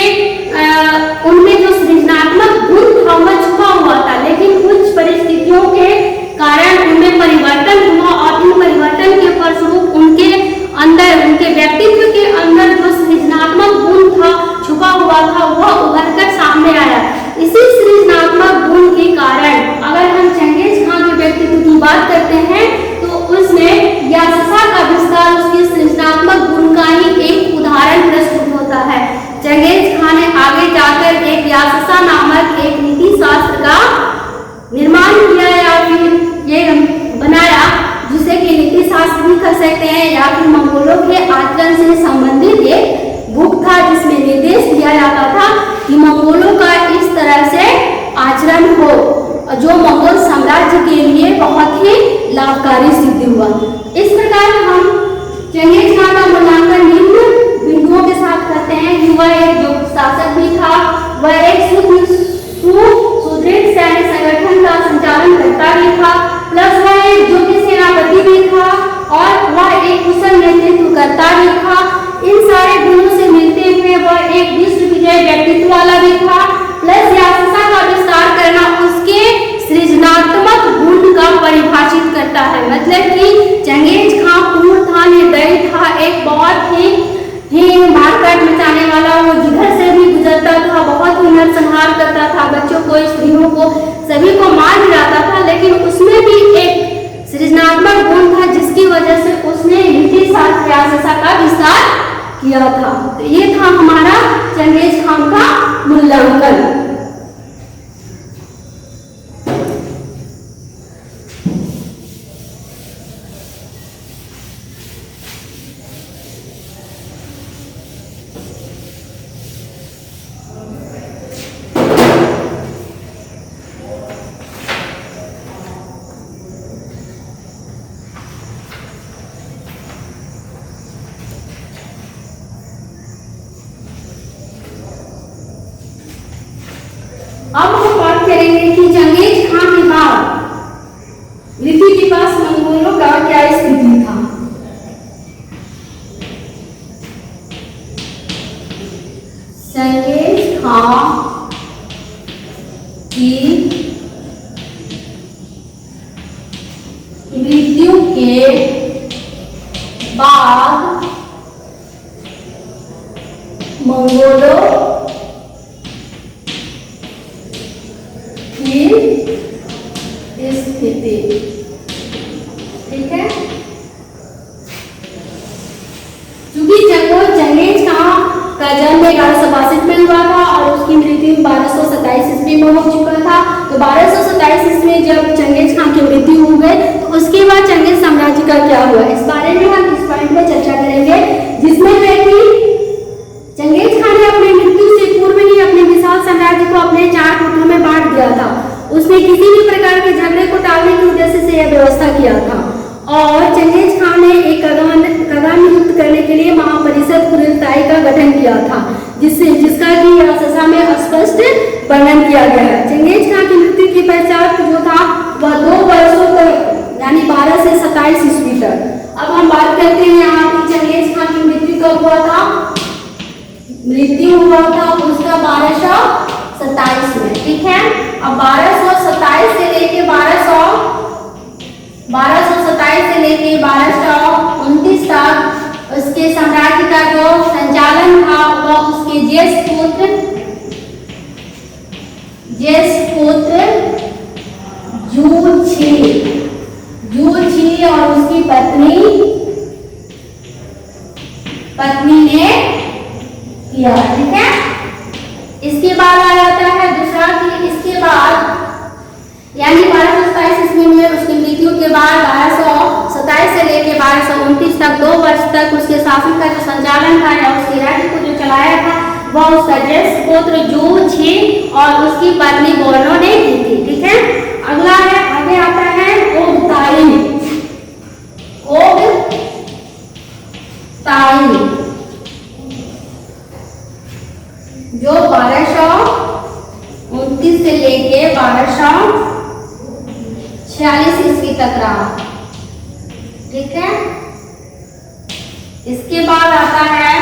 उनमें जो सृजनात्मक गुण था वह छुपा हुआ था। लेकिन कुछ परिस्थितियों के कारण उनमें परिवर्तन हुआ और इन परिवर्तन के फलस्वरूप उनके अंदर, उनके व्यक्तित्व के अंदर जो सृजनात्मक गुण था, छुपा हुआ था, वह उभर कर सामने आया। इसी सृजनात्मक गुण के कारण अगर हम चंगेज खान के व्यक्तित्व की बात करते हैं तो उसमें याससा का विस्तार उसके सृजनात्मक गुण का ही एक उदाहरण प्रस्तुत होता है। चंगेज खान ने आगे जाकर एक याससा नामक एक नीति शास्त्र का निर्माण किया या फिर ये बनाया, जिसे कि नीति शास्त्र भी कह सकते हैं या फिर मंगोलों के आचरण से संबंधित एक बुक था, जिसमें निर्देश दिया जाता था कि मंगोलों का इस तरह से आचरण हो, जो मंगोल साम्राज्य के लिए बहुत ही लाभकारी सिद्ध हुआ। इस प्रकार हम चंगेज खान का मूल्यांकन निम्न बिंदुओं के साथ करते हैं कि वह एक जो शासक भी था, वह एक सुदृढ़ सैन्य संगठन का संचालन करता भी था, प्लस वह एक योग्य सेनापति भी था और वह एक कुशल नेतृत्वकर्ता भी था। इन सारे गुणों से मिलते हुए वह एक विश्व विजय व्यक्तित्व वाला भी था, प्लस याससा का विस्तार करना उसके सृजनात्मक गुण का परिभाषित करता है। मतलब कि चंगेज खान क्रूर था, निर्दयी था, एक बहुत ही मारकाट मचाने वाला, वो जिधर से भी गुजरता था बहुत ही नरसंहार करता था, बच्चों को, स्त्रियों को, सभी को मार गिराता था। लेकिन उसमें भी एक सृजनात्मक गुण था जिसकी वजह से उसने नीति शास्त्र याससा का विस्तार किया था। तो ये था हमारा चंगेज खान का मूल्यांकन। बाद मंगोलों की स्थिति। ठीक है, चूंकि चंगेज खां का जन्म 1162 में हुआ था और उसकी मृत्यु 1227 ईस्वी में हो चुका था। तो 1227 ईस्वी में जब चंगेज खां की मृत्यु हो गई तो उसके बाद चंगेज साम्राज्य का क्या हुआ, इस बारे में हम इस पॉइंट में चर्चा करेंगे, जिसमें है कि चंगेज खान ने अपनी मृत्यु से पूर्व ही अपने विशाल साम्राज्य को अपने 4 टुकड़ों में बांट दिया था। उसने किसी भी प्रकार के झगड़े को टालने के उद्देश्य से यह व्यवस्था किया था और चंगेज खान ने एक कगान नियुक्त करने के लिए महापरिषद कुरिलताई का गठन किया था, जिसका कि यह में स्पष्ट वर्णन किया गया है। चंगेज खान की मृत्यु के पश्चात जो था वह 2 वर्षों तक यानी 12 से 27 ईस्वी तक। अब हम बात करते हैं यहाँ की चंगेज खान की मृत्यु कब हुआ था। मृत्यु हुआ था उसका 1227 में। ठीक है, अब 1227 से लेके 1229 तक उसके साम्राज्य का जो संचालन था वह उसके ज्येष्ठ पुत्र जूझी और उसकी पत्नी ने किया। ठीक है, इसके बाद आ जाता है दूसरा कि इसके बाद यानी 1227 ईस्वी में उसकी मृत्यु के बाद 1227 से लेकर 1229 तक 2 वर्ष तक उसके शासन का जो संचालन था या उसके राज्य को जो चलाया था वह उसका ज्येष्ठ पुत्र जूझी और उसकी पत्नी बोर्नो ने की थी। ठीक है, अगला है, आगे आता है ओगताई। जो 1229 से लेके 1246 ईस्वी तक रहा। ठीक है, इसके बाद आता है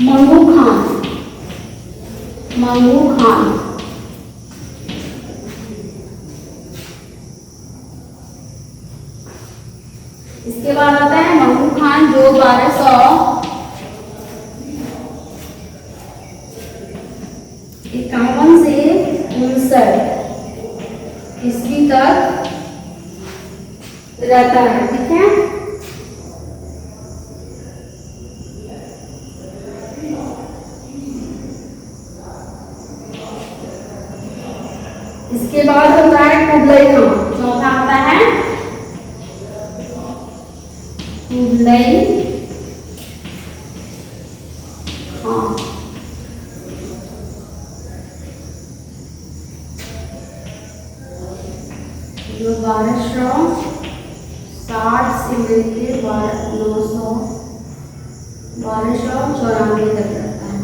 मंगू खान। इसके बाद आता है मंगू खान जो 1251 से 59 ईस्वी तक रहता है। ठीक है, इसके बाद होता है कुबलई खान। चौथा आता है कुबलई खान। जो 1260 से लेकर 1294 तक रहता है।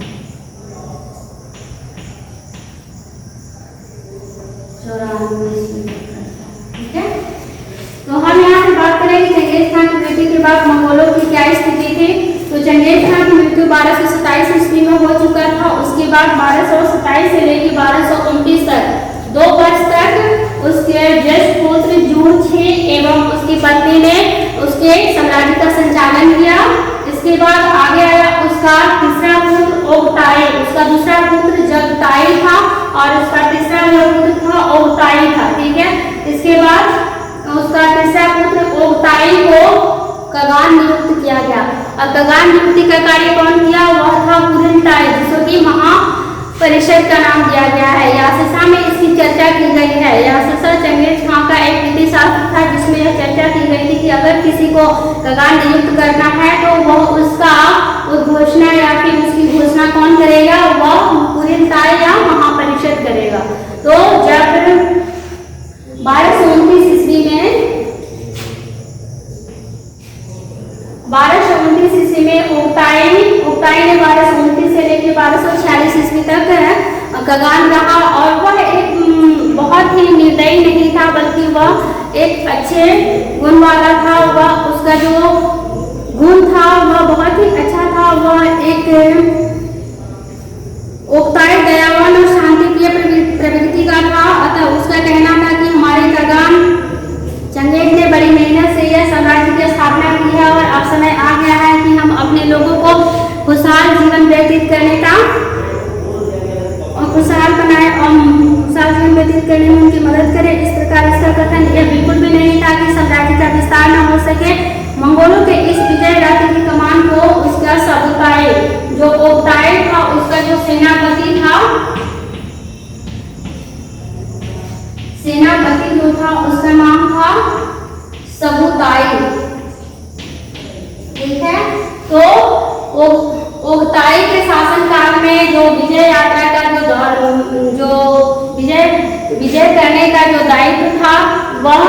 94 ईस्वी तक रहता है। ठीक है, तो हम यहाँ से बात करेंगे चंगेज खान की मृत्यु के बाद मंगोलों की क्या स्थिति थी। तो चंगेज खान की मृत्यु 1227 ईस्वी में हो चुका था। उसके बाद 1227 से लेकर 1229 तक 2 वर्ष तक उसके ज्येष्ठ पुत्र जूझी एवं उसकी पत्नी ने उसके साम्राज्य का संचालन किया। इसके बाद आगे आया उसका तीसरा पुत्र ओगताई, उसका दूसरा पुत्र जगताई था और उसका तीसरा पुत्र था ओगताई था। ठीक है, इसके बाद उसका तीसरा पुत्र ओगताई को कगान नियुक्त किया गया। और कगान नियुक्ति का कार्य कौन किया, वह था कुरिलताई, जिसको कि महापरिषद का नाम दिया गया है। यासेसा में इसकी चर्चा की गई है। यासेसा चंगेज खान का एक नीति शास्त्र था जिसमें यह चर्चा की गई थी कि अगर किसी को कगान नियुक्त करना है तो वह उसका उद्घोषणा या फिर उसकी घोषणा कौन करेगा, वह कुरिलताई या महापरिषद करेगा। तो जब 1229 ईस्वी में 1229 ईस्वी में ओगताई ने 1229 से लेकर 1246 ईस्वी तक कगान रहा और वह एक बहुत ही निर्दयी नहीं था, बल्कि वह एक अच्छे गुण वाला था। वह उसका जो गुण था वह बहुत ही अच्छा था। वह एक ओगताई दयावान और शांतिप्रिय प्रवृत्ति का था। अतः उसका कहना था कि हमारे मदद करे। इस प्रकार इसका कथन यह बिल्कुल भी नहीं था कि साम्राज्य का विस्तार न हो सके। मंगोलों के इस विजय रथ की कमान को उसका सबुताई जो ओगताई था, उसका जो सेनापति जो था उसका नाम था सबुताई। ठीक है, तो ओगताई के शासनकाल में जो विजय यात्रा का जो विजय करने का जो दायित्व था वह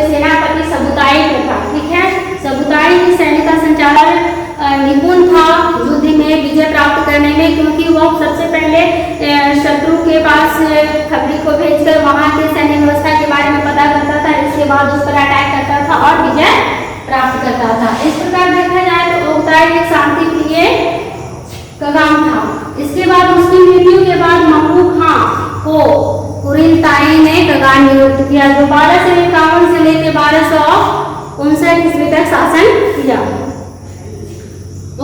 सेनापति सबुताई को था। ठीक है, सबुताई ही सैन्य का संचालन निपुण था युद्ध में विजय प्राप्त करने में, क्योंकि वह सबसे पहले शत्रु के पास खबरी को भेजकर वहां के सैन्य व्यवस्था के बारे में पता करता था, इसके बाद उस पर अटैक करता था और विजय प्राप्त करता था। इस प्रकार देखा जाए तो ओगताई एक शांति प्रिय कगान था। इसके बाद उसकी मृत्यु के बाद मंगू खां को कुरिनताई ने कगान नियुक्त किया, जो 1251 से लेकर 1259 ईस्वी तक शासन किया।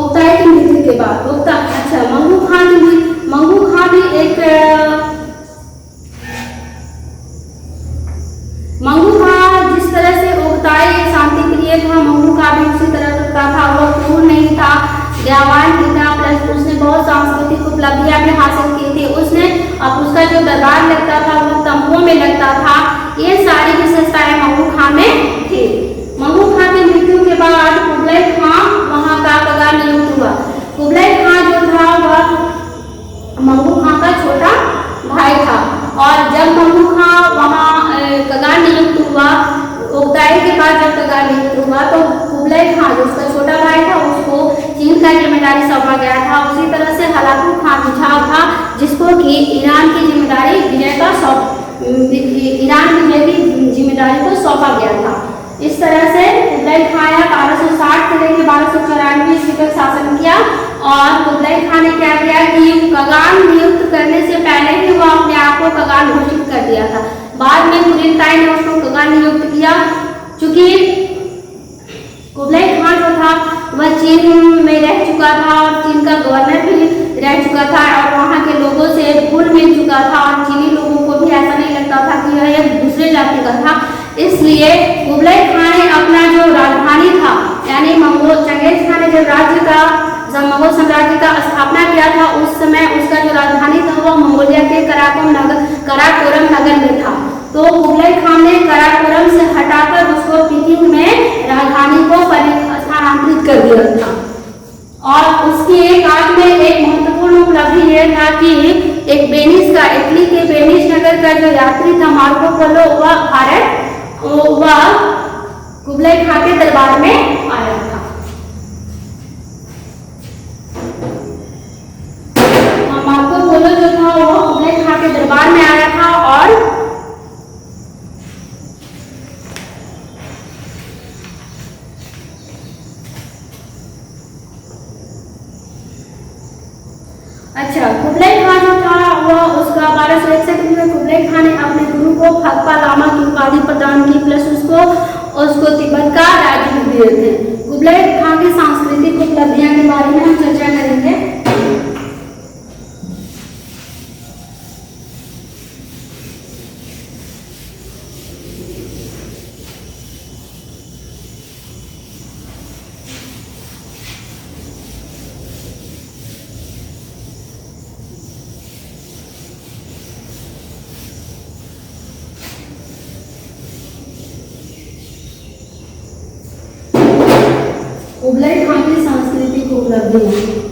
ओगताई की मृत्यु के बाद मंगू खां भी एक मंगू खां जिस तरह से ओगताई एक शांति प्रिय था, मंगू खां भी उसी तरह का था। वह क्रूर नहीं था, ज्ञानवान भी था, प्लस उसने बहुत सांस्कृतिक उपलब्धियां भी हासिल की थी। उसका जो दरबार लगता था वो तंबुओं में लगता था। ये सारी विशेषताएं मंगू खां में थी। मंगू खां की मृत्यु के बाद कुबलाई खां वहां का कगान नियुक्त हुआ। कुबलाई खां जो था वह मंगू खां का छोटा भाई था, और जब मंगू खां वहां कगान नियुक्त हुआ, ओगताई के बाद जब कगान नियुक्त हुआ तो कुबलाई खां जो उसका छोटा भाई था उसको चीन का जिम्मेदारी सौंपा गया था। उसी तरह से हलाकू खां बिछाव था जिसको कि ईरान की जिम्मेदारी विजय की जिम्मेदारी को सौंपा गया था। इस तरह से कुबलाई खां 1260 से लेकर 1294 ईस्वी तक शासन किया, और कुबलाई खां ने क्या किया कि कगान नियुक्त करने से पहले ही वह अपने आप को कगान घोषित कर दिया था। बाद में कुरिनताई ने उसको कगान नियुक्त किया। चूंकि कुबलाई खां जो था वह चीन में रह चुका था और चीन का गवर्नर भी रह चुका था, और वहाँ के लोगों से घुल मिल चुका था, और चीनी लोगों को भी ऐसा नहीं लगता था कि यह एक दूसरे जाति का था। इसलिए कुबलाई खां ने अपना जो राजधानी था, यानी चंगेज खान ने जब मंगोल साम्राज्य का स्थापना किया था, उस समय उसका जो राजधानी था वह मंगोलिया के कराकोरम नगर में था। तो कुबलाई खां ने कराकोरम से हटाकर उसको पीकिंग में राजधानी को स्थानांतरित कर दिया था। और उसकी एक आग में एक महत्वपूर्ण उपलब्धि यह था कि एक इटली के वेनिस नगर का जो यात्री था मार्को पोलो, वह कुबलाई खां के दरबार में आया था। मार्को पोलो जो था वह कुबलाई खां के दरबार में आया था, और कुबलाई खां जो था वह उसका 1261 में कुबलाई खां ने अपने गुरु को फगपा लामा की उपाधि प्रदान की, प्लस उसको तिब्बत का राज्य भी दिए थे। कुबलाई खां की सांस्कृतिक उपलब्धियां के बारे में हम चर्चा करेंगे। कुबलाई खां की सांस्कृतिक उपलब्धियां।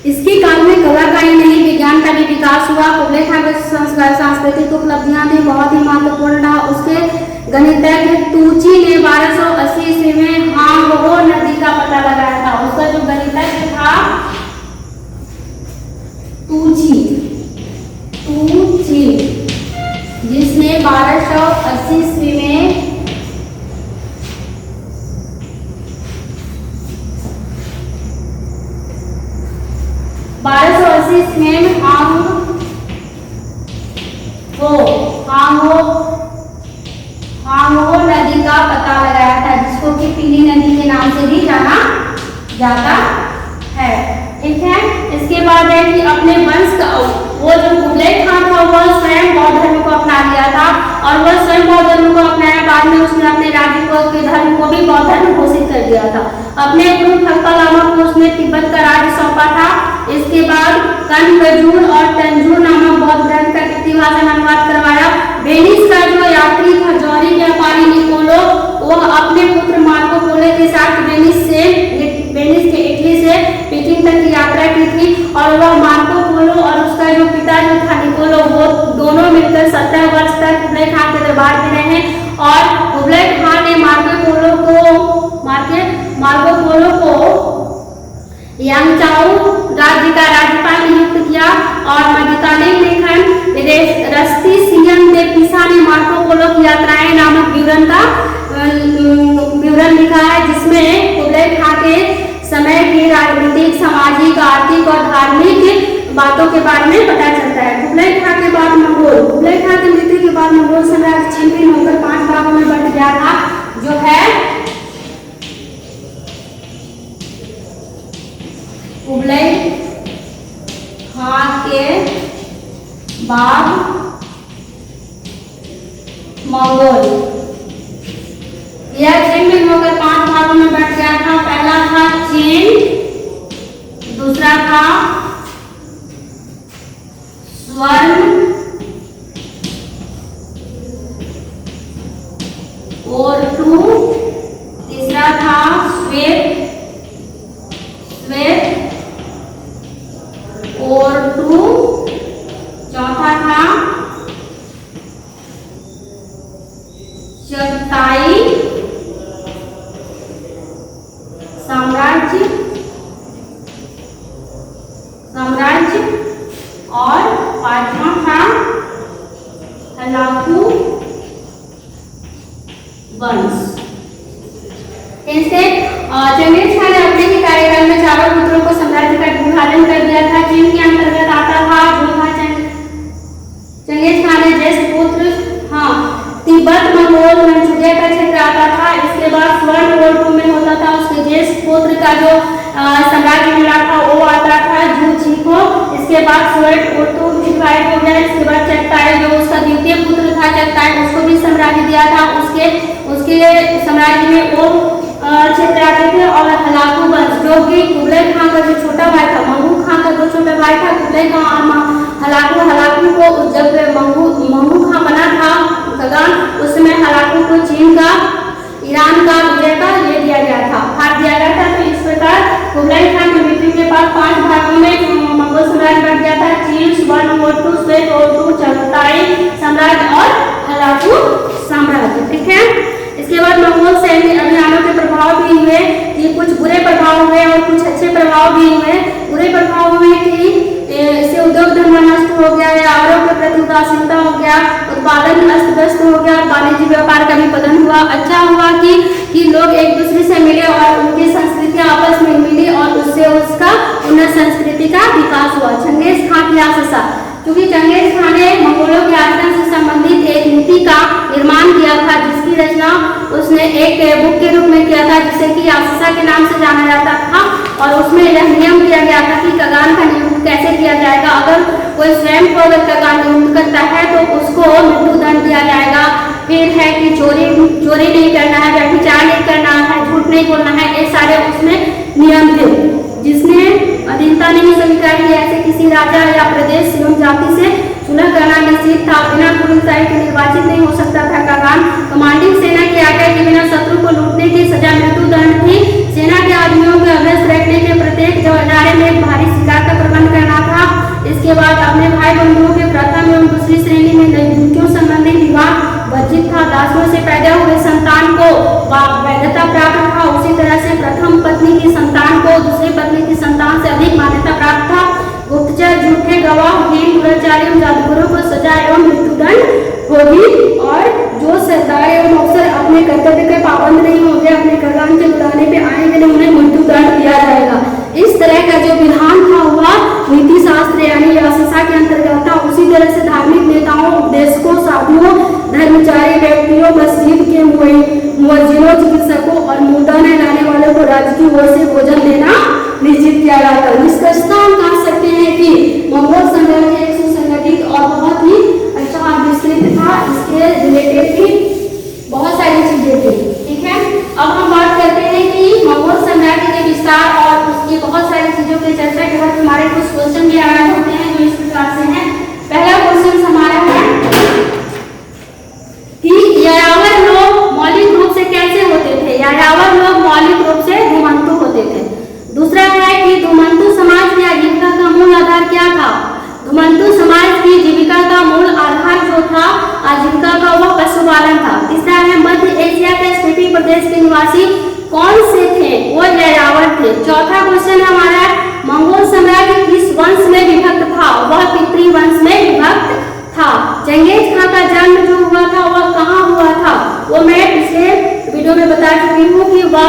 इसके काल में कला का ही नहीं विज्ञान का भी विकास हुआ। कुबलाई खां की सांस्कृतिक उपलब्धियां थी, बहुत ही महत्वपूर्ण था। उसके गणितज्ञ तुची ने 1280 ईस्वी में हांगहो नदी का पता लगाया था। उसका जो गणितज्ञ था तुची 1280 ईस्वी में हांगहो नदी का पता लगाया था, जिसको कि पीली नदी के नाम से भी जाना जाता है। ठीक है, इसके बाद है कि अपने वंश का वो जो कुबलाई खान था वह स्वयं बौद्ध धर्म को अपना लिया था, और वह स्वयं बौद्ध धर्म को अपनाया। बाद में उसने अपने राज्य को के धर्म को भी बौद्ध धर्म घोषित कर दिया था। अपने गुरु खप्पा लामा को उसने तिब्बत का राज्य सौंपा था। इसके बाद कनकजूर और तंजूर नामक बौद्ध ग्रंथ का कृति भाषा में अनुवाद करवाया। वेनिस का जो यात्री था, जौहरी व्यापारी निकोलो, वह अपने पुत्र मार्को पोलो के साथ वेनिस के इटली से पीकिंग तक की यात्रा की थी, और वह मार्को पोलो और उसका जो पिता जो था निकोलो, वो दोनों मिलकर 17 वर्ष तक कुबलाई खान के दरबार में रहे। और कुबलाई खान ने मार्को पोलो को यांगचाओ राज्य का राज्यपाल नियुक्त किया, और मध्यकालीन लेखन रस्ती सियन दे पिसा ने मार्को पोलो की यात्राएं नामक विवरण लिखा है, जिसमें कुबलाई खान के समय की राजनीतिक, सामाजिक, आर्थिक और धार्मिक बातों के बारे में पता चलता है। कुबलाई खान के बाद कुबलाई खान की मृत्यु के बाद मंगोल साम्राज्य छिन्न होकर 5 भागों में बंट गया था, जो है कुबलाई खान के बाद मंगोल, यह छिन्न होकर 5 भागों में बंट गया था। पहला था चीन, दूसरा था स्वर्ण और टू, तीसरा था श्वेत और टू, चौथा था चगताई साम्राज्य और 5वां था हलाकू वंश। इनसे चंगेज खान ने अपने ही कार्यकाल में चारों पुत्रों को साम्राज्य का विभाजन कर दिया था। चीन के अंतर्गत आता था जो था चंगेज खान ने ज्येष्ठ पुत्र तिब्बत, मंगोल, मंचूरिया का क्षेत्र आता था। इसके बाद स्वर्ण वोल्टू में होता था उसके ज्येष्ठ पुत्र का जो साम्राज्य मिला था वो आता था जूझीको। इसके बाद स्वेट ओटू डिवाइड हो गया। इसके बाद चगताई जो उसका द्वितीय पुत्र था चगताई, उसको भी साम्राज्य दिया था। उसके साम्राज्य में वो क्षेत्र आते थे। और हलाकू वंश जो कि कुबलाई खान का जो छोटा भाई था, मंगू खान का जो छोटा भाई था कुबलाई खान और हलाकू को जब मंगू खान बना था खगान, उस समय हलाकू को चीन का, ईरान का विजय का ले दिया गया था, हार दिया गया था। तो इस प्रकार कुबलाई खान की मृत्यु के बाद 5 भागों में मंगोल साम्राज्य बढ़ गया था। चीन, स्वर्ण वोल्टू, श्वेत वोल्टू, चगताई साम्राज्य और हलाकू साम्राज्य। ठीक है, इसके बाद मंगोल सैन्य अभियानों के प्रभाव भी हुए कि कुछ बुरे प्रभाव हुए और कुछ अच्छे प्रभाव भी हुए। बुरे प्रभाव हुए कि इससे उद्योग धंधा नष्ट हो गया, यावरों के प्रति उदासीनता हो गया, उत्पादन अस्त व्यस्त हो गया, वाणिज्य व्यापार का भी पतन हुआ। अच्छा हुआ कि लोग एक दूसरे से मिले और उनकी संस्कृतियां आपस में मिली और उससे उसका उन्नत संस्कृति का विकास हुआ। चंगेज खान की आशा, क्योंकि चंगेज खान ने मंगोलों के आचरण से संबंधित एक नीति का निर्माण किया था, जिसकी रचना उसने एक बुक के रूप में किया था जिसे कि आशा के नाम से जाना जाता था। और उसमें यह नियम किया गया था कि कगान का नियुक्त कैसे किया जाएगा। अगर कोई स्वयं को अगर कगान नियुक्त करता है तो उसको मृत्यु दंड दिया जाएगा। फिर है कि चोरी नहीं करना है, व्यभिचार नहीं करना है, झूठ नहीं बोलना है, ये सारे उसमें नियम थे। जिसने अधीनता नहीं स्वीकार की, ऐसे किसी राजा या प्रदेश एवं जाति से सुलह करना निश्चित था। बिना पुरुषाई के निर्वाचित नहीं हो सकता था कगान। कमांडिंग सेना की आज्ञा के बिना शत्रु को लूटने की सजा मृत्यु दंड थी। सेना के आदमियों को अभ्यस्त रखने के प्रत्येक जवानारे में एक भारी शिकार का प्रबंध करना था। इसके बाद अपने भाई बंधुओं के प्रथम एवं दूसरी श्रेणी में लड़कियों संबंधी विवाह वर्जित था। दासियों से पैदा हुए संतान को वैधता प्राप्त था। उसी तरह से प्रथम पत्नी की संतान को दूसरी पत्नी की संतान से अधिक मान्यता प्राप्त था। गुप्तचर, झूठे गवाह, हीन, दुराचारी, जादूगरों को सजा एवं मृत्युदंड होगी। अपने कर्तव्य के पाबंद नहीं होंगे, अपने कल्याण के बुलाने पे आएंगे नहीं, उन्हें मृत्युदंड दिया जाएगा। इस तरह का जो विधान था वह नीति शास्त्र यानी शासन के अंतर्गत था। उसी तरह से धार्मिक नेताओं, उपदेशकों, साधुओं, धर्मचारी व्यक्तियों, मस्जिद के मुअज्जिनों, चिकित्सकों और मुर्दा नहलाने वालों को राज्य की ओर से भोजन देना निश्चित किया गया था। निष्कर्षतः हम कह सकते हैं कि मंगोल साम्राज्य एक सुसंगठित और बहुत ही अच्छा विस्तृत था। इसके रिलेटेड भी बहुत सारी चीजें थी। ठीक है, अब हम बात करते हैं कि मंगोल साम्राज्य के विस्तार और उसकी बहुत सारी चीजों की चर्चा के बाद हमारे कुछ क्वेश्चन भी आए होते हैं जो इस प्रकार से हैं। पहला क्वेश्चन हमारा है कि यायावर लोग मौलिक रूप से कैसे होते थे? यायावर लोग मौलिक रूप से धूमंतु होते थे। दूसरा है कि धूमंतु समाज की आजीविका का मूल आधार क्या था? धूमंतु समाज की जीविका का मूल आधार जो था आजीविका का वह पशुपालन था। तीसरा है मध्य एशिया के स्टेपी प्रदेश के निवासी कौन से थे? वो यायावर थे। चौथा क्वेश्चन हमारा मंगोल साम्राज्य किस वंश में विभक्त था? वह पितृ वंश में विभक्त था। चंगेज खान का जन्म जो हुआ था वह कहाँ हुआ था? वो मैं पिछले वीडियो में बता चुकी हूँ कि वह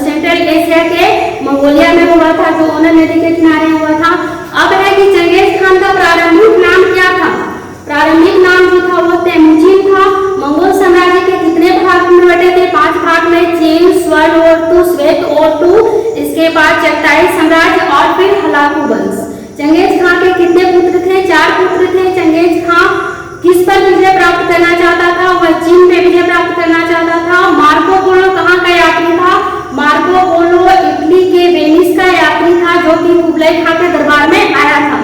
सेंट्रल एशिया के मंगोलिया में हुआ था, जो ओनर नदी के किनारे हुआ था। अब है कि चंगेज खान का प्रारंभिक नाम क्या था? प्रारंभिक नाम जो था वो तेमुजिन था। मंगोल साम्राज्य के कितने भाग में बटे थे? 5 भाग में, चीन, स्वर्ण और श्वेत और इसके बाद चगताई साम्राज्य और फिर हलाकू वंश। चंगेज खान के कितने पुत्र थे? 4 पुत्र थे। चंगेज खान किस पर विजय प्राप्त करना चाहता था? वह चीन पे विजय प्राप्त करना चाहता था। मार्को पोलो कहाँ का यात्री था? मार्को पोलो इटली के वेनिस का यात्री था जो कि कुबलाई खान के दरबार में आया था।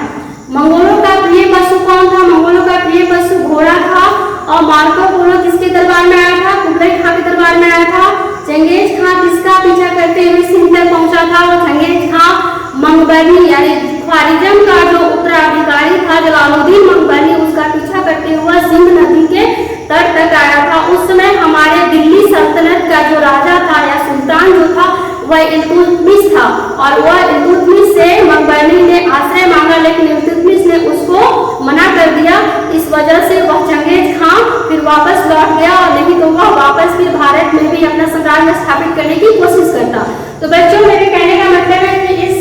मंगोलों का प्रिय पशु कौन था? मंगोलों का प्रिय पशु घोड़ा था। और मार्को पोलो किसके दरबार में आया था? कुबलाई खान के दरबार में आया था। चंगेज खान किसका पीछा करते हुए सिंध तक पहुंचा था? वो चंगेज खान मंगबली यानी ख्वारिज्म का जो उत्तराधिकारी था जलालुद्दीन मंगबली, उसका पीछा करते हुए सिंध नदी के तट तक आया था। उस समय हमारे दिल्ली सल्तनत का जो राजा था या सुल्तान जो था वह इल्तुतमिश था, और वह इल्तुतमिश से मंगबली ने आश्रय मांगा, लेकिन इल्तुतमिश ने उसको मना कर दिया। इस वजह से वह चंगेज खान फिर वापस लौट गया, और नहीं तो वह वापस फिर भारत में भी अपना साम्राज्य स्थापित करने की कोशिश करता। तो बच्चों, मेरे कहने का मतलब है कि इस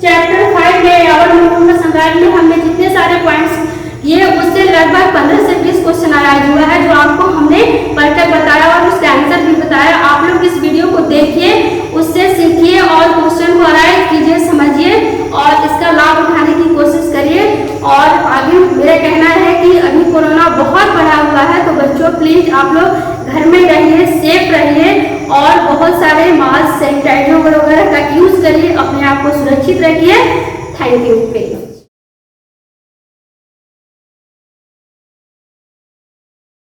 चैप्टर 5 में यायावर मंगोल साम्राज्य में हमने जितने सारे पॉइंट्स किए उससे लगभग 15 से 20 क्वेश्चन अराइज हुआ है, जो आपको हमने पढ़कर बताया और उसका आंसर भी बताया। आप लोग इस वीडियो को देखिए, उससे सीखिए और क्वेश्चन को अराइज कीजिए, समझिए और इसका लाभ उठाने की कोशिश करिए। और आगे मेरा कहना है कि अभी कोरोना बहुत बढ़ा हुआ है, तो बच्चों प्लीज आप लोग घर में रहिए, सेफ रहिए और बहुत सारे मास्क, सैनिटाइजर वगैरह का यूज करिए, अपने आप को सुरक्षित रखिए। Thank you.